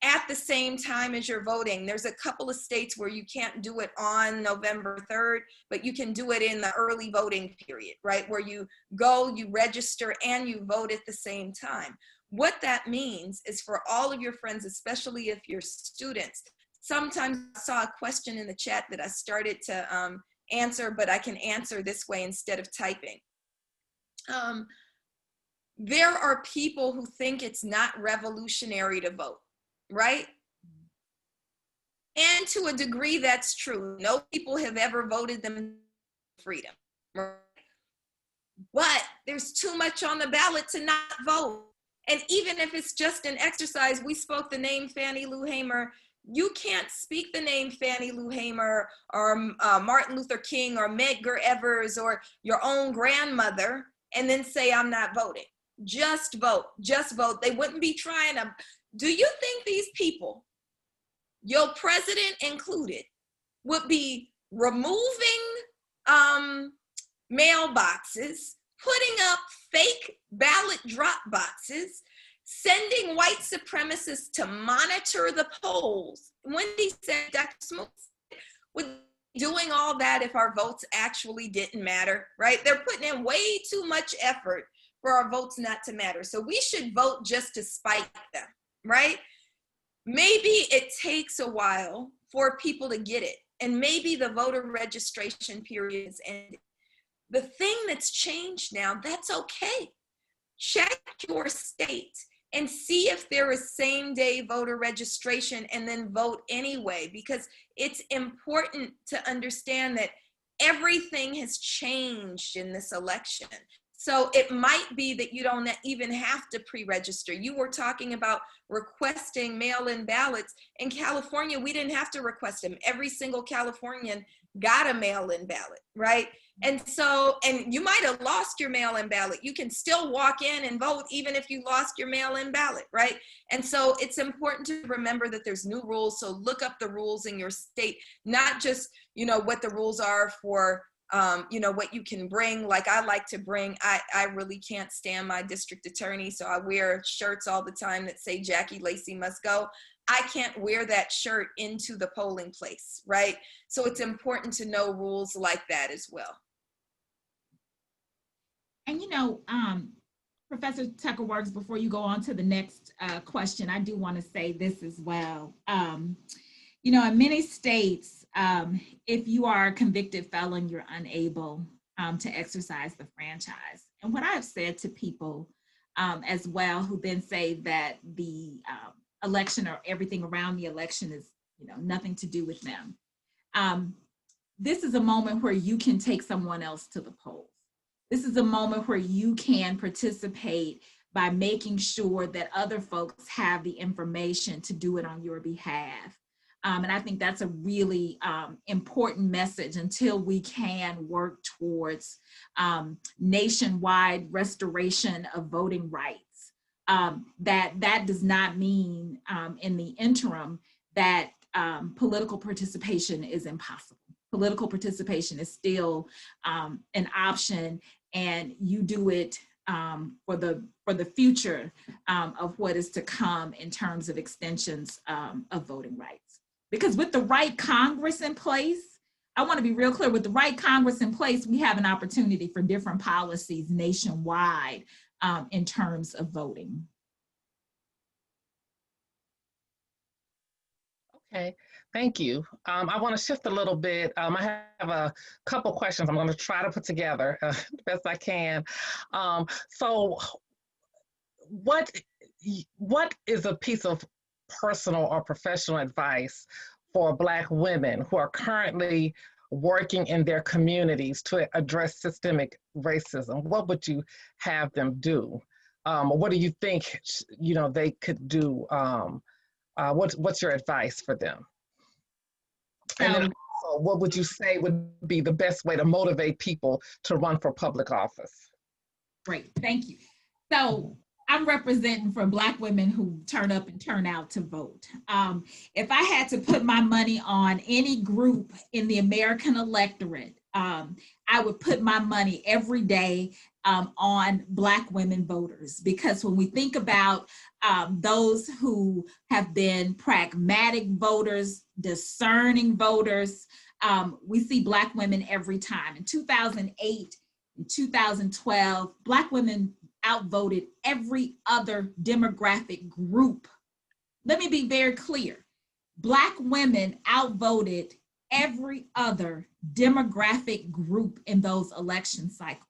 at the same time as you're voting. There's a couple of states where you can't do it on November 3rd, but you can do it in the early voting period, right? Where you go, you register, and you vote at the same time. What that means is for all of your friends, especially if you're students, sometimes I saw a question in the chat that I started to answer, but I can answer this way instead of typing. There are people who think it's not revolutionary to vote, right? And to a degree, that's true. No people have ever voted them freedom, right? But there's too much on the ballot to not vote. And even if it's just an exercise, we spoke the name Fannie Lou Hamer. You can't speak the name Fannie Lou Hamer or Martin Luther King or Medgar Evers or your own grandmother and then say, I'm not voting. Just vote, just vote. They wouldn't be trying to. Do you think these people, your president included, would be removing mailboxes, putting up fake ballot drop boxes, sending white supremacists to monitor the polls? Wendy said, Dr. Smoot would be doing all that if our votes actually didn't matter, right? They're putting in way too much effort for our votes not to matter. So we should vote just to spite them, right? Maybe it takes a while for people to get it, and maybe the voter registration period is ended. The thing that's changed now, that's okay. Check your state and see if there is same day voter registration and then vote anyway, because it's important to understand that everything has changed in this election. So it might be that you don't even have to pre-register. You were talking about requesting mail-in ballots. In California, we didn't have to request them. Every single Californian got a mail-in ballot, right? And so, and you might have lost your mail-in ballot. You can still walk in and vote even if you lost your mail-in ballot, right? And so it's important to remember that there's new rules. So look up the rules in your state, not just, you know, what the rules are for you know, what you can bring. Like I like to bring, I really can't stand my district attorney, so I wear shirts all the time that say Jackie Lacey must go. I can't wear that shirt into the polling place, right? So it's important to know rules like that as well. And you know, Professor Tucker-Works, before you go on to the next question, I do want to say this as well. You know, in many states, if you are a convicted felon, you're unable to exercise the franchise. And what I've said to people as well, who then say that the election or everything around the election is, you know, nothing to do with them. This is a moment where you can take someone else to the polls. This is a moment where you can participate by making sure that other folks have the information to do it on your behalf. And I think that's a really important message until we can work towards nationwide restoration of voting rights. That does not mean in the interim that political participation is impossible. Political participation is still an option, and you do it for the future of what is to come in terms of extensions of voting rights. Because with the right Congress in place, I want to be real clear, with the right Congress in place, we have an opportunity for different policies nationwide in terms of voting. Okay, thank you. I want to shift a little bit. I have a couple questions I'm going to try to put together the best I can. So, what what is a piece of personal or professional advice for Black women who are currently working in their communities to address systemic racism? What would you have them do? What do you think they could do? What's your advice for them? And then So also, what would you say would be the best way to motivate people to run for public office? great, thank you. So I'm representing for Black women who turn up and turn out to vote. If I had to put my money on any group in the American electorate, I would put my money every day on Black women voters, because when we think about those who have been pragmatic voters, discerning voters, we see Black women every time. In 2008, in 2012, Black women outvoted every other demographic group. Let me be very clear. Black women outvoted every other demographic group in those election cycles.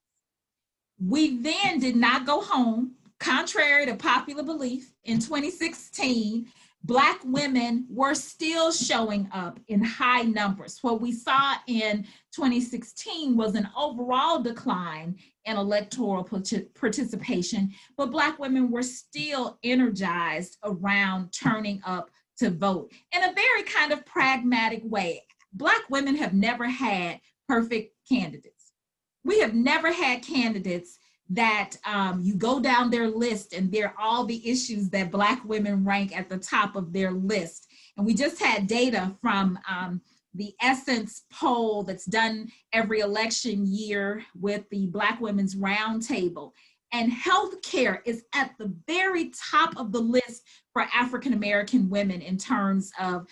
We then did not go home, contrary to popular belief. In 2016, Black women were still showing up in high numbers. What we saw in 2016 was an overall decline in electoral participation, but Black women were still energized around turning up to vote in a very kind of pragmatic way. Black women have never had perfect candidates. We have never had candidates that you go down their list and they're all the issues that Black women rank at the top of their list. And we just had data from the Essence poll that's done every election year with the Black Women's Roundtable. And healthcare is at the very top of the list for African American women in terms of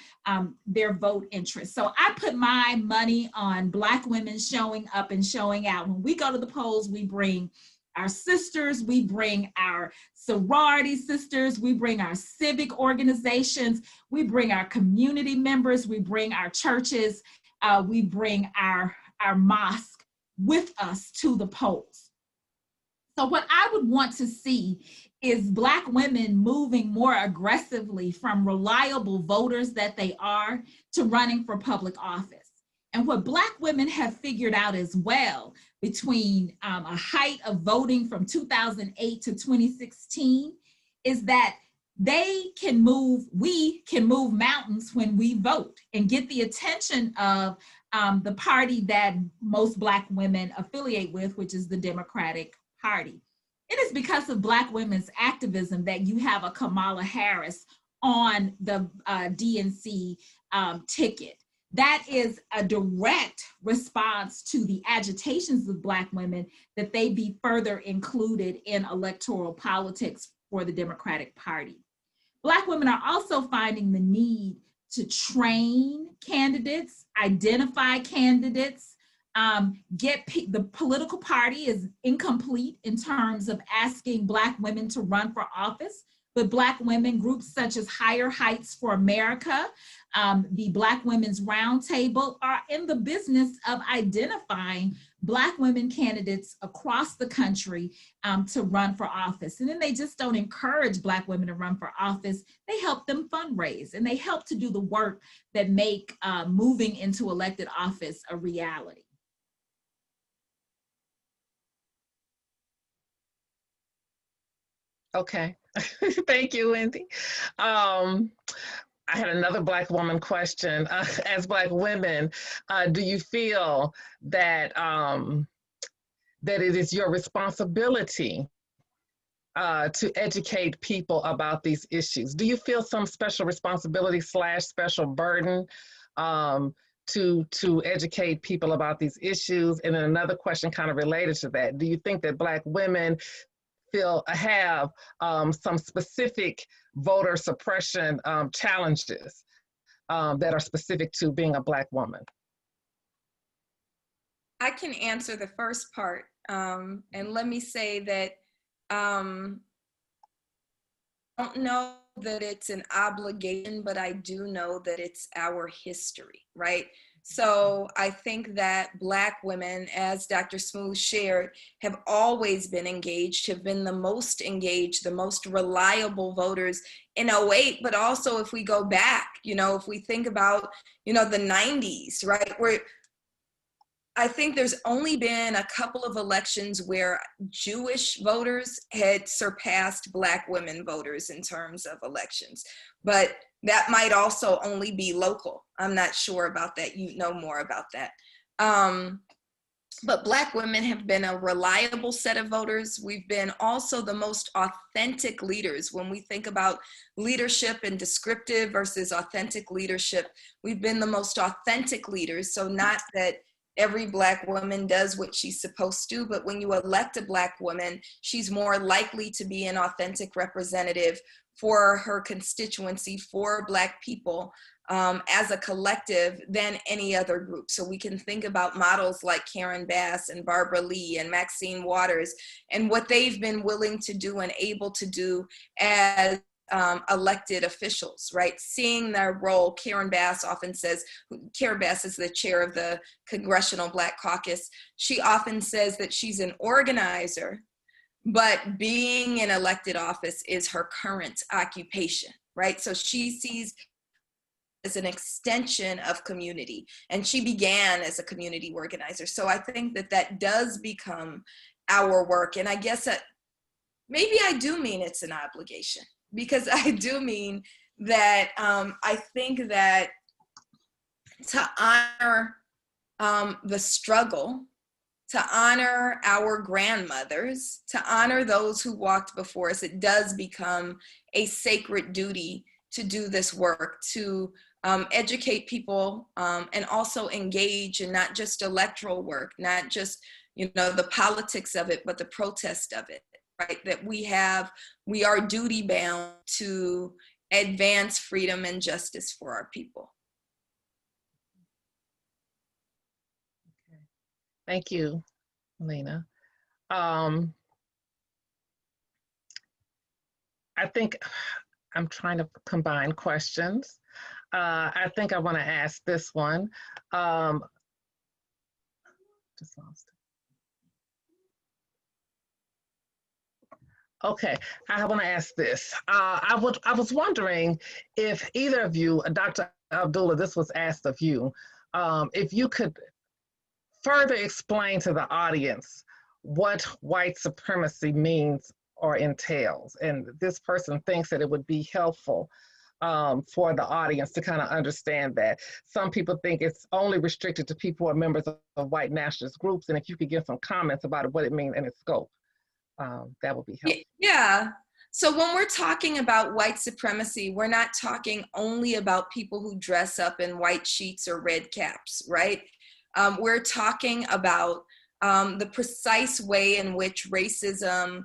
their vote interest. So I put my money on Black women showing up and showing out. When we go to the polls, we bring our sisters, we bring our sorority sisters, we bring our civic organizations, we bring our community members, we bring our churches, we bring our mosque with us to the polls. So what I would want to see is Black women moving more aggressively from reliable voters that they are to running for public office. And what Black women have figured out as well, between a height of voting from 2008 to 2016, is that we can move mountains when we vote and get the attention of the party that most Black women affiliate with, which is the Democratic Party. It is because of Black women's activism that you have a Kamala Harris on the DNC ticket. That is a direct response to the agitations of Black women that they be further included in electoral politics for the Democratic Party. Black women are also finding the need to train candidates, identify candidates, the political party is incomplete in terms of asking Black women to run for office, but Black women groups such as Higher Heights for America, the Black Women's Roundtable are in the business of identifying Black women candidates across the country to run for office. And then they just don't encourage Black women to run for office. They help them fundraise and they help to do the work that make moving into elected office a reality. Okay, thank you, Wendy. I had another Black woman question. As Black women, do you feel that that it is your responsibility to educate people about these issues? Do you feel some special responsibility / special burden to educate people about these issues? And then another question kind of related to that: do you think that Black women have some specific voter suppression challenges that are specific to being a Black woman? I can answer the first part. And let me say that I don't know that it's an obligation, but I do know that it's our history, right? So I think that Black women, as Dr. Smooth shared, have always been engaged, have been the most engaged, the most reliable voters in '08, but also if we go back, if we think about, the 90s, right? Where I think there's only been a couple of elections where Jewish voters had surpassed Black women voters in terms of elections, but that might also only be local. I'm not sure about that. You know more about that. But Black women have been a reliable set of voters. We've been also the most authentic leaders. When we think about leadership and descriptive versus authentic leadership, we've been the most authentic leaders. So not that every Black woman does what she's supposed to, but when you elect a Black woman, she's more likely to be an authentic representative for her constituency, for Black people as a collective than any other group. So we can think about models like Karen Bass and Barbara Lee and Maxine Waters and what they've been willing to do and able to do as elected officials, right? Seeing their role. Karen Bass often says, Karen Bass is the chair of the Congressional Black Caucus. She often says that she's an organizer, but being in elected office is her current occupation, right? So she sees as an extension of community, and she began as a community organizer. So I think that that does become our work. And I guess that maybe I do mean it's an obligation, because I do mean that I think that to honor the struggle, to honor our grandmothers, to honor those who walked before us, it does become a sacred duty to do this work, to educate people and also engage in not just electoral work, not just the politics of it, but the protest of it, right? That we are duty bound to advance freedom and justice for our people. Thank you, Melina. I think I'm trying to combine questions. I think I want to ask this one. Just lost it. Okay, I want to ask this. I was wondering if either of you, Dr. Abdullah, this was asked of you, if you could further explain to the audience what white supremacy means or entails. And this person thinks that it would be helpful for the audience to kind of understand that. Some people think it's only restricted to people who are members of white nationalist groups. And if you could give some comments about what it means and its scope, that would be helpful. Yeah. So when we're talking about white supremacy, we're not talking only about people who dress up in white sheets or red caps, right? We're talking about the precise way in which racism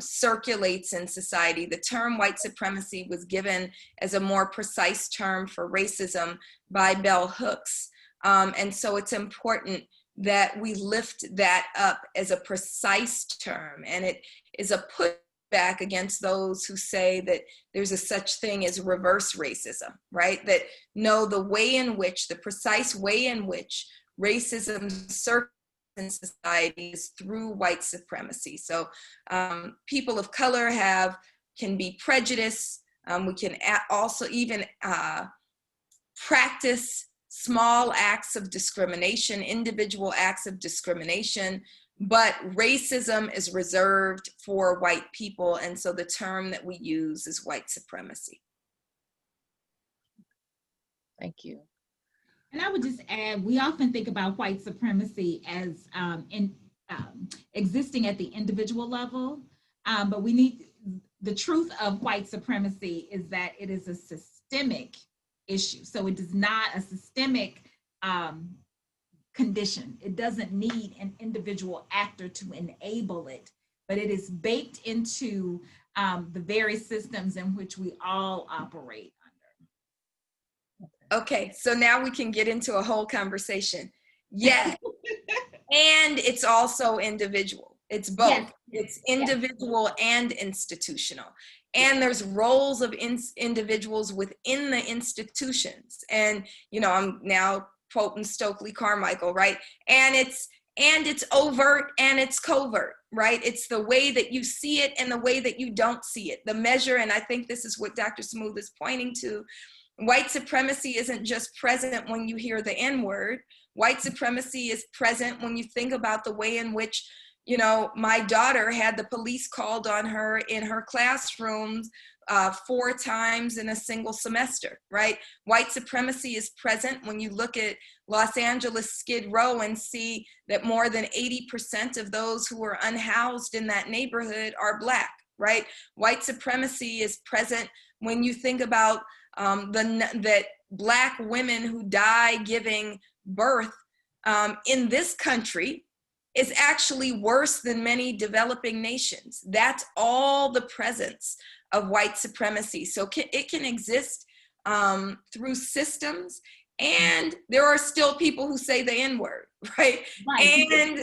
circulates in society. The term white supremacy was given as a more precise term for racism by Bell Hooks. And so it's important that we lift that up as a precise term, and it is a pushback against those who say that there's a such thing as reverse racism, right? That no, the precise way in which racism circulates in society is through white supremacy. So people of color can be prejudiced. We can also even practice small acts of discrimination, individual acts of discrimination, but racism is reserved for white people. And so the term that we use is white supremacy. Thank you. And I would just add, we often think about white supremacy as existing at the individual level, but the truth of white supremacy is that it is a systemic issue. So it is not a systemic condition. It doesn't need an individual actor to enable it, but it is baked into the very systems in which we all operate under. Okay, so now we can get into a whole conversation. Yes, and it's also individual, It's both. Yes. It's individual and institutional. And there's roles of individuals within the institutions. And, you know, I'm now quoting Stokely Carmichael, right? And it's overt and it's covert, right? It's the way that you see it and the way that you don't see it. The measure, and I think this is what Dr. Smooth is pointing to, white supremacy isn't just present when you hear the N-word. White supremacy is present when you think about the way in which, you know, my daughter had the police called on her in her classrooms 4 times in a single semester, right? White supremacy is present when you look at Los Angeles Skid Row and see that more than 80% of those who are unhoused in that neighborhood are Black, right? White supremacy is present when you think about that Black women who die giving birth in this country is actually worse than many developing nations. That's all the presence of white supremacy. So it can exist through systems, and there are still people who say the N-word, right? And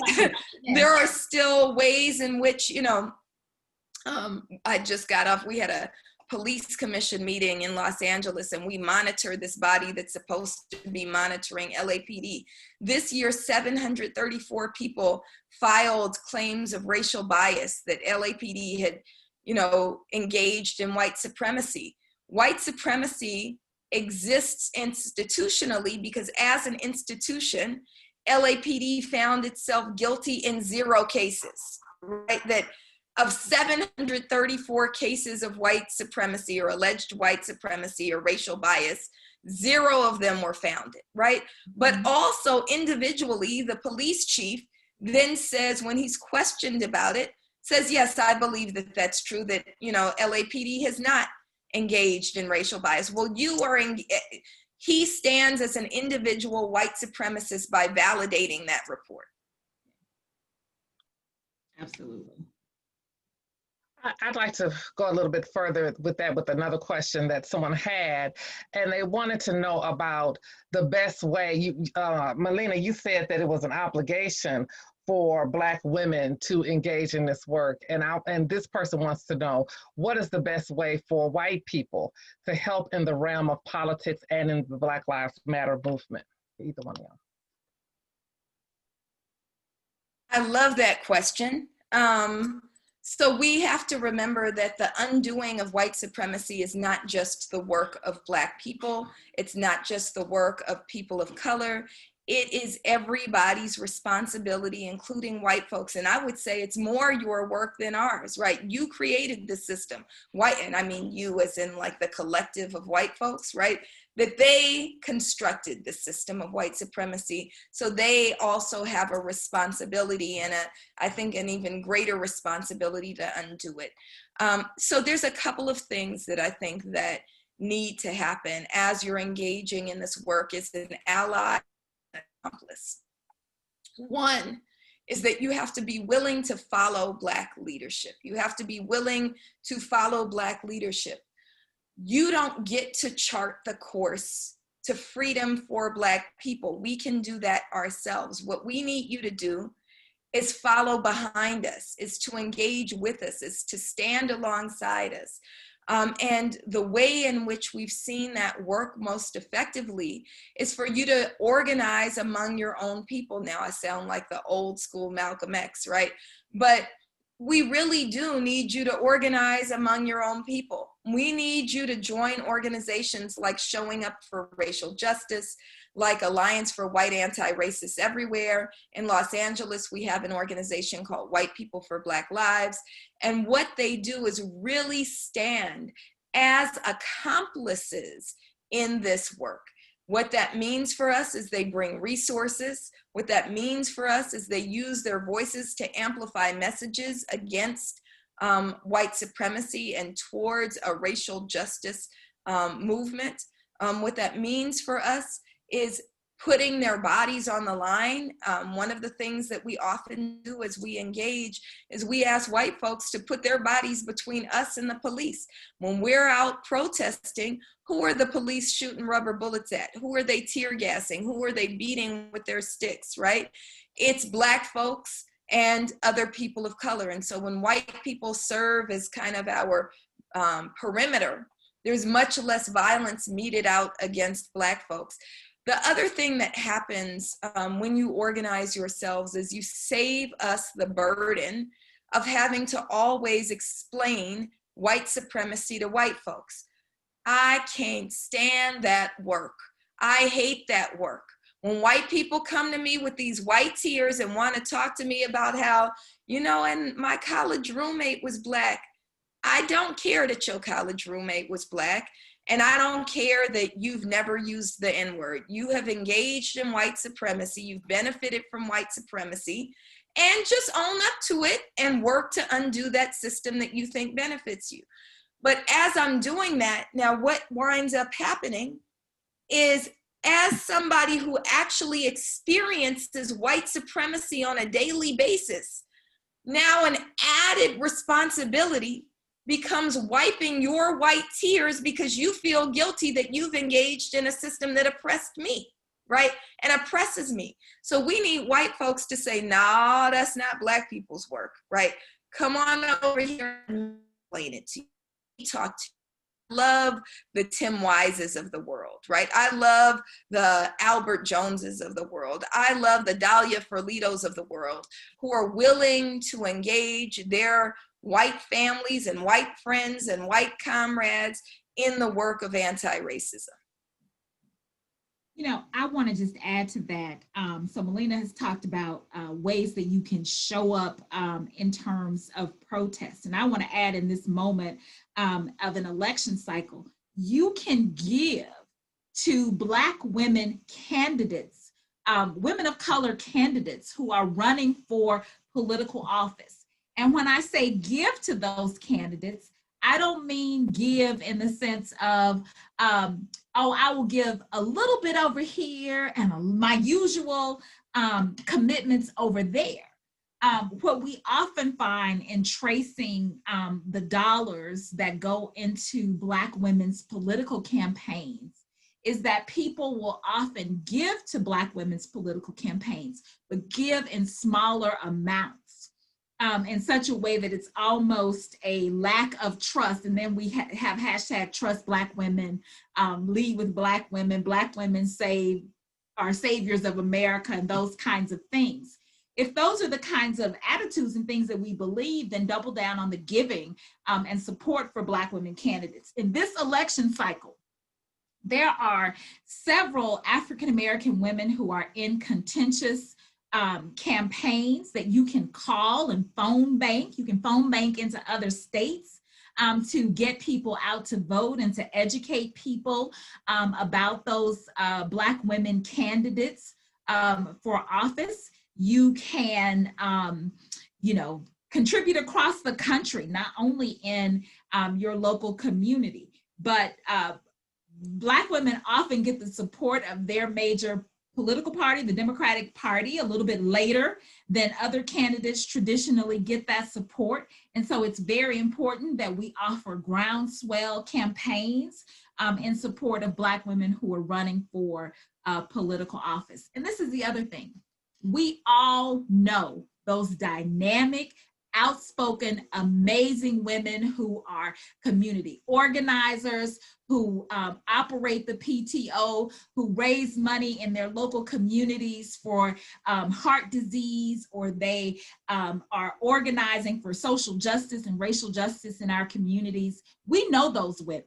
there are still ways in which, you know, I just got off, we had a police commission meeting in Los Angeles, and we monitor this body that's supposed to be monitoring LAPD. This year, 734 people filed claims of racial bias that LAPD had, you know, engaged in white supremacy. White supremacy exists institutionally because as an institution, LAPD found itself guilty in 0 cases, right? That of 734 cases of white supremacy or alleged white supremacy or racial bias, 0 of them were founded, right? But also individually, the police chief then says, when he's questioned about it, says, yes, I believe that that's true, that, you know, LAPD has not engaged in racial bias. Well, he stands as an individual white supremacist by validating that report. Absolutely. I'd like to go a little bit further with that, with another question that someone had, and they wanted to know about the best way. Melina, you said that it was an obligation for Black women to engage in this work, and this person wants to know, what is the best way for white people to help in the realm of politics and in the Black Lives Matter movement? Either one of y'all. I love that question. So we have to remember that the undoing of white supremacy is not just the work of Black people. It's not just the work of people of color. It is everybody's responsibility, including white folks. And I would say it's more your work than ours, right? You created the system. White, and I mean you as in like the collective of white folks, right? That they constructed the system of white supremacy. So they also have a responsibility, and I think an even greater responsibility to undo it. So there's a couple of things that I think that need to happen as you're engaging in this work as an ally, accomplice. One is that you have to be willing to follow Black leadership. You have to be willing to follow Black leadership. You don't get to chart the course to freedom for Black people. We can do that ourselves. What we need you to do is follow behind us, is to engage with us, is to stand alongside us. And the way in which we've seen that work most effectively is for you to organize among your own people. Now I sound like the old school Malcolm X, right? But we really do need you to organize among your own people. We need you to join organizations like Showing Up for Racial Justice, like Alliance for White Anti-Racists Everywhere. In Los Angeles, we have an organization called White People for Black Lives. And what they do is really stand as accomplices in this work. What that means for us is they bring resources. What that means for us is they use their voices to amplify messages against white supremacy and towards a racial justice movement. What that means for us is putting their bodies on the line. One of the things that we often do as we engage is we ask white folks to put their bodies between us and the police. When we're out protesting, who are the police shooting rubber bullets at? Who are they tear gassing? Who are they beating with their sticks, right? It's Black folks, and other people of color. And so when white people serve as kind of our perimeter, there's much less violence meted out against Black folks. The other thing that happens when you organize yourselves is you save us the burden of having to always explain white supremacy to white folks. I can't stand that work. I hate that work. When white people come to me with these white tears and want to talk to me about how, you know, and my college roommate was Black. I don't care that your college roommate was Black. And I don't care that you've never used the N-word. You have engaged in white supremacy. You've benefited from white supremacy. And just own up to it and work to undo that system that you think benefits you. But as I'm doing that, now what winds up happening is, as somebody who actually experiences white supremacy on a daily basis, now an added responsibility becomes wiping your white tears because you feel guilty that you've engaged in a system that oppressed me, right? And oppresses me. So we need white folks to say, no, that's not Black people's work, right? Come on over here and explain it to you. Talk to you. I love the Tim Wises of the world, right? I love the Albert Joneses of the world. I love the Dahlia Ferlitos of the world, who are willing to engage their white families and white friends and white comrades in the work of anti-racism. You know, I want to just add to that. So Melina has talked about ways that you can show up in terms of protest. And I want to add, in this moment of an election cycle, you can give to Black women candidates, women of color candidates who are running for political office. And when I say give to those candidates, I don't mean give in the sense of, oh, I will give a little bit over here and my usual commitments over there. What we often find in tracing the dollars that go into Black women's political campaigns is that people will often give to Black women's political campaigns, but give in smaller amounts. In such a way that it's almost a lack of trust. And then we have hashtag trust Black women, lead with Black women are saviors of America, and those kinds of things. If those are the kinds of attitudes and things that we believe, then double down on the giving and support for Black women candidates. In this election cycle, there are several African-American women who are in contentious campaigns that you can call and phone bank. You can phone bank into other states to get people out to vote and to educate people about those Black women candidates for office. You can, contribute across the country, not only in your local community, but Black women often get the support of their major political party, the Democratic Party, a little bit later than other candidates traditionally get that support. And so it's very important that we offer groundswell campaigns in support of Black women who are running for political office. And this is the other thing. We all know those dynamic, outspoken, amazing women who are community organizers, who operate the PTO, who raise money in their local communities for heart disease, or they are organizing for social justice and racial justice in our communities. We know those women.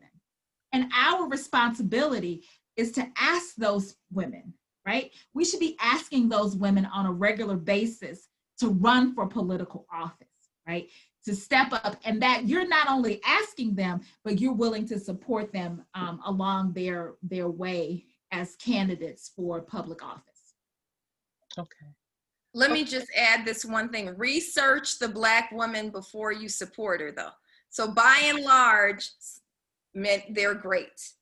And our responsibility is to ask those women, right? We should be asking those women on a regular basis to run for political office, right? To step up, and that you're not only asking them, but you're willing to support them along their way as candidates for public office. Okay. Let me just add this one thing. Research the Black woman before you support her, though. So by and large, they're great.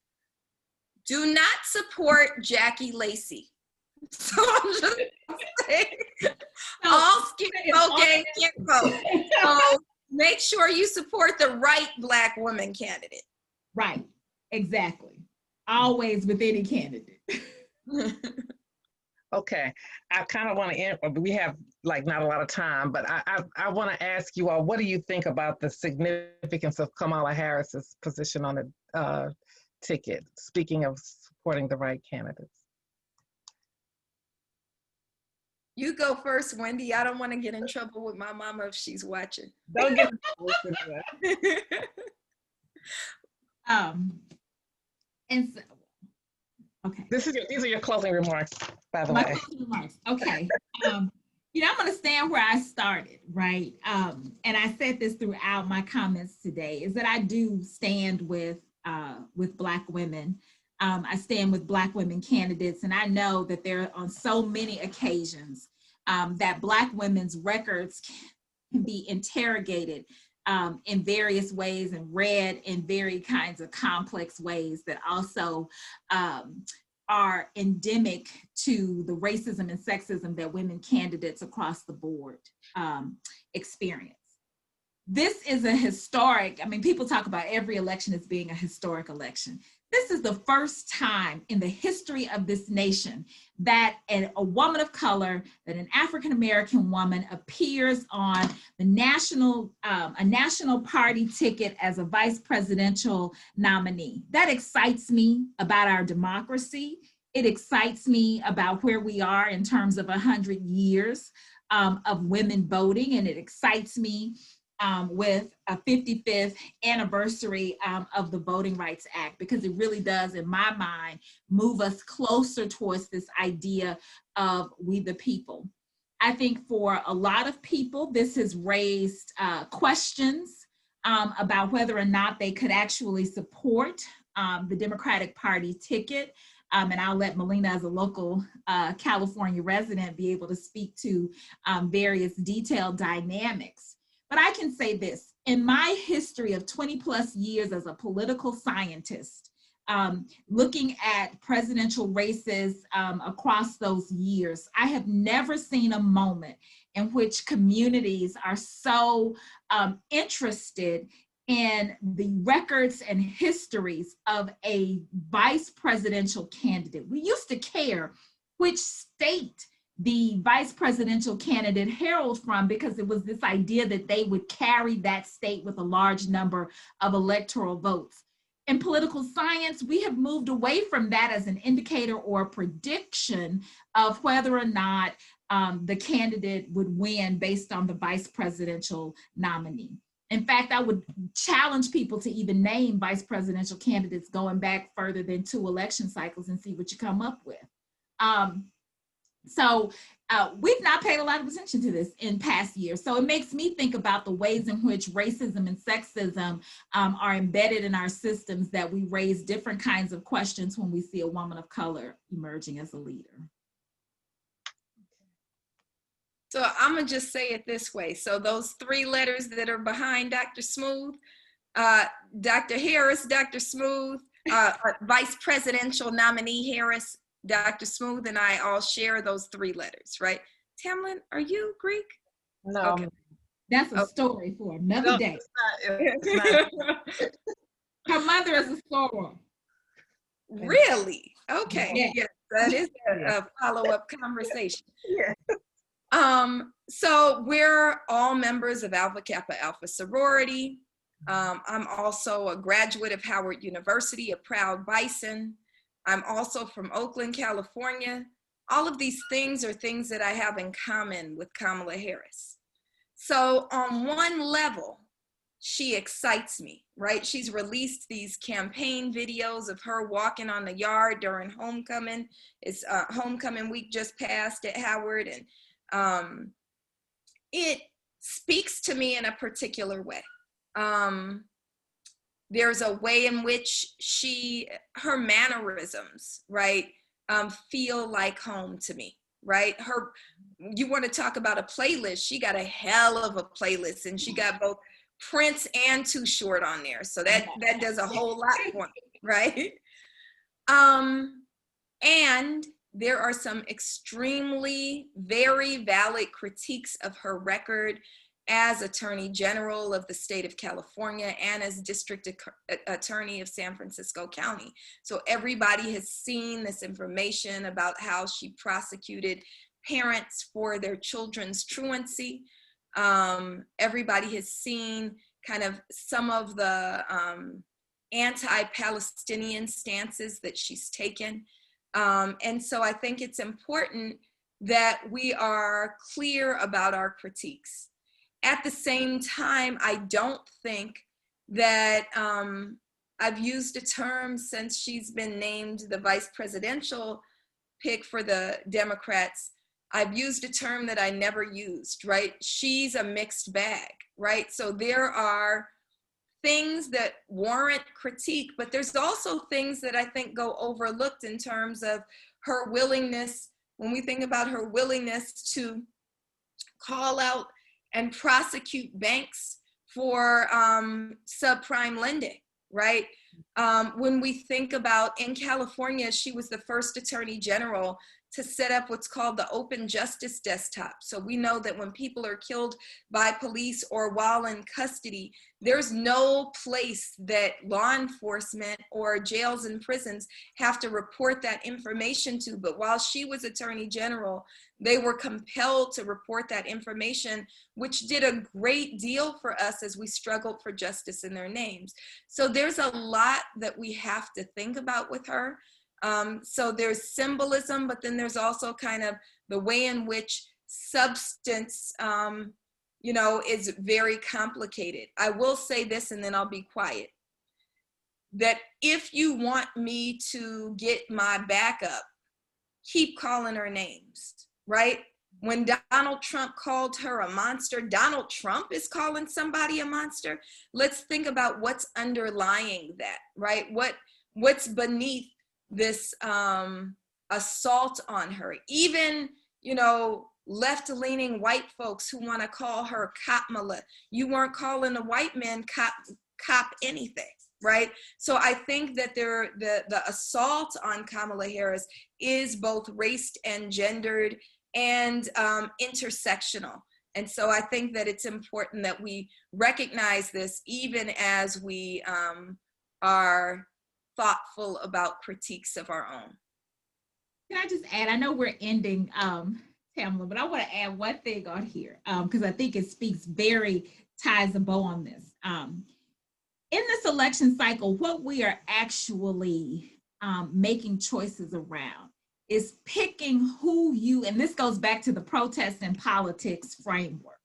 Do not support Jackie Lacey. So I'm just saying, all skin folk ain't skin folk. So make sure you support the right Black woman candidate. Right, exactly. Always with any candidate. Okay, I kind of want to end, we have like not a lot of time, but I want to ask you all, what do you think about the significance of Kamala Harris's position on the ticket, speaking of supporting the right candidates? You go first, Wendy. I don't want to get in trouble with my mama if she's watching. Don't get in trouble with that. And so, okay. These are your closing remarks, by the My way. closing remarks. Okay. You know, I'm going to stand where I started, right? And I said this throughout my comments today, is that I do stand with Black women. I stand with Black women candidates, and I know that there are on so many occasions that Black women's records can be interrogated in various ways and read in very kinds of complex ways that also are endemic to the racism and sexism that women candidates across the board experience. This is a historic, I mean, people talk about every election as being a historic election. This is the first time in the history of this nation that a woman of color, that an African-American woman appears on the a national party ticket as a vice presidential nominee. That excites me about our democracy. It excites me about where we are in terms of 100 years of women voting, and it excites me with a 55th anniversary of the Voting Rights Act, because it really does, in my mind, move us closer towards this idea of we the people. I think for a lot of people, this has raised questions about whether or not they could actually support the Democratic Party ticket. And I'll let Melina, as a local California resident, be able to speak to various detailed dynamics. But I can say this, in my history of 20 plus years as a political scientist, looking at presidential races across those years, I have never seen a moment in which communities are so interested in the records and histories of a vice presidential candidate. We used to care which state the vice presidential candidate hailed from, because it was this idea that they would carry that state with a large number of electoral votes. In political science, we have moved away from that as an indicator or a prediction of whether or not the candidate would win based on the vice presidential nominee. In fact, I would challenge people to even name vice presidential candidates going back further than 2 election cycles and see what you come up with. So we've not paid a lot of attention to this in past years. So it makes me think about the ways in which racism and sexism are embedded in our systems, that we raise different kinds of questions when we see a woman of color emerging as a leader. So I'm gonna just say it this way. So those 3 letters that are behind Dr. Smooth, Dr. Harris, Dr. Smooth, Vice Presidential nominee Harris, Dr. Smooth, and I all share those 3 letters, right? Tamlin, are you Greek? No. Okay. That's a story for another day. It's not. Her mother is a soror. Really? Okay. Yeah. Yes, that is a follow-up conversation. Yeah. So we're all members of Alpha Kappa Alpha sorority. I'm also a graduate of Howard University, a proud Bison. I'm also from Oakland, California. All of these things are things that I have in common with Kamala Harris. So on one level, she excites me, right? She's released these campaign videos of her walking on the yard during homecoming. It's homecoming week just passed at Howard, and it speaks to me in a particular way. There's a way in which her mannerisms, right, feel like home to me, right? You want to talk about a playlist, she got a hell of a playlist, and she got both Prince and Too Short on there. So that does a whole lot for me, right? And there are some extremely very valid critiques of her record as Attorney General of the state of California and as District Attorney of San Francisco County. So everybody has seen this information about how she prosecuted parents for their children's truancy. Everybody has seen kind of some of the anti-Palestinian stances that she's taken. And so I think it's important that we are clear about our critiques. At the same time, I don't think that I've used a term since she's been named the vice presidential pick for the Democrats. I've used a term that I never used, right? She's a mixed bag, right? So there are things that warrant critique, but there's also things that I think go overlooked in terms of her willingness, when we think about her willingness to call out and prosecute banks for subprime lending, right? When we think about in California, she was the first attorney general to set up what's called the open justice desktop. So we know that when people are killed by police or while in custody, there's no place that law enforcement or jails and prisons have to report that information to. But while she was attorney general, they were compelled to report that information, which did a great deal for us as we struggled for justice in their names. So there's a lot that we have to think about with her. So there's symbolism, but then there's also kind of the way in which substance, you know, is very complicated. I will say this and then I'll be quiet. That if you want me to get my backup, keep calling her names, right? When Donald Trump called her a monster, Donald Trump is calling somebody a monster. Let's think about what's underlying that, right? What's beneath this assault on her. Even, you know, left-leaning white folks who want to call her Kamala, you weren't calling a white man cop anything, right? So I think that the assault on Kamala Harris is both race and gendered and intersectional. And so I think that it's important that we recognize this even as we are thoughtful about critiques of our own. Can I just add, I know we're ending, Tamala, but I want to add one thing on here because I think it ties a bow on this. In this election cycle, what we are actually making choices around is picking and this goes back to the protest and politics framework.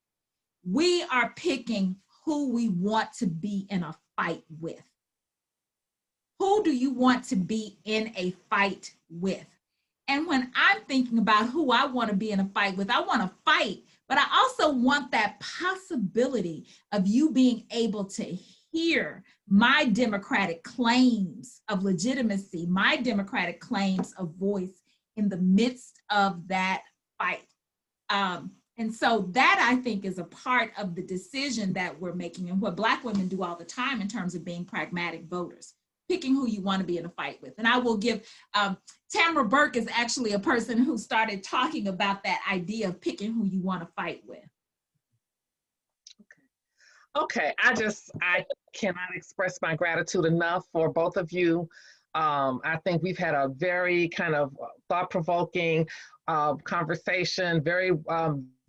We are picking who we want to be in a fight with. Who do you want to be in a fight with? And when I'm thinking about who I want to be in a fight with, I want to fight, but I also want that possibility of you being able to hear my democratic claims of legitimacy, my democratic claims of voice in the midst of that fight. And so that I think is a part of the decision that we're making and what Black women do all the time in terms of being pragmatic voters. Picking who you want to be in a fight with. And I will give, Tamara Burke is actually a person who started talking about that idea of picking who you want to fight with. Okay, I cannot express my gratitude enough for both of you. I think we've had a very kind of thought-provoking conversation,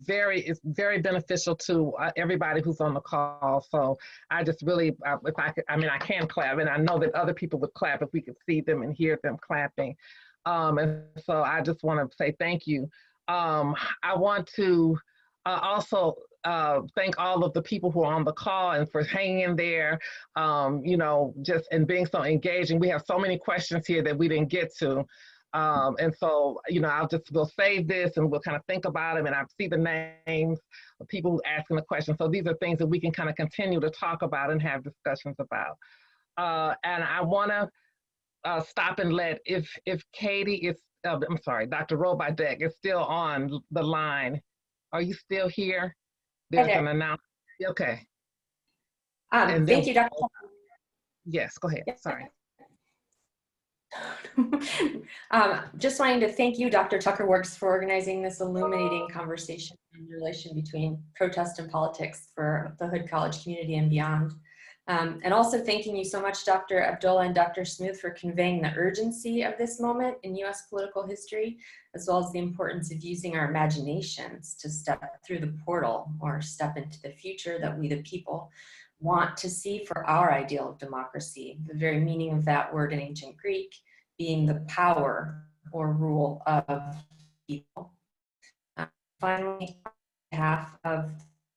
it's very beneficial to everybody who's on the call. So I just really, if I could, I mean, I can clap, and I know that other people would clap if we could see them and hear them clapping. And so I just want to say thank you. I want to also thank all of the people who are on the call and for hanging in there, you know, just and being so engaging. We have so many questions here that we didn't get to. And so, you know, we'll save this and we'll kind of think about them, and I see the names of people asking the questions. So these are things that we can kind of continue to talk about and have discussions about. And I want to stop and if Katie is, I'm sorry, Dr. Robidek is still on the line. Are you still here? There's an announcement. Okay. Thank you, Dr. Yes, go ahead. Sorry. Just wanting to thank you, Dr. Tucker-Works, for organizing this illuminating conversation on the relation between protest and politics for the Hood College community and beyond. And also thanking you so much, Dr. Abdullah and Dr. Smoot, for conveying the urgency of this moment in US political history, as well as the importance of using our imaginations to step through the portal or step into the future that we, the people, want to see for our ideal of democracy. The very meaning of that word in ancient Greek being the power or rule of people. Finally, on behalf of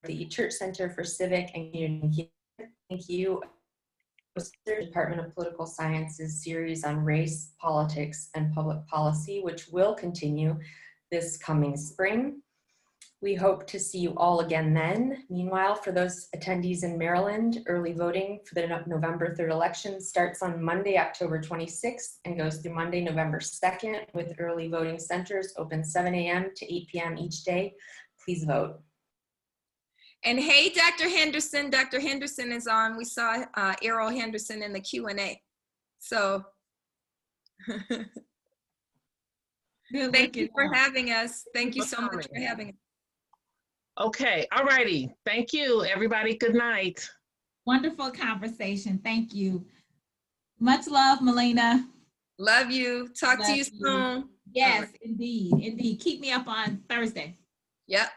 the Church Center for Civic and Community, thank you, Department of Political Sciences series on race, politics, and public policy, which will continue this coming spring. We hope to see you all again then. Meanwhile, for those attendees in Maryland, early voting for the November 3rd election starts on Monday, October 26th and goes through Monday, November 2nd, with early voting centers open 7 a.m. to 8 p.m. each day. Please vote. And hey, Dr. Henderson is on. We saw Errol Henderson in the Q&A. So thank you for having us. Thank you so much for having us. Okay, all righty. Thank you, everybody. Good night. Wonderful conversation. Thank you. Much love, Melina. Love you. Talk to you soon. Yes, indeed. Indeed. Keep me up on Thursday. Yep.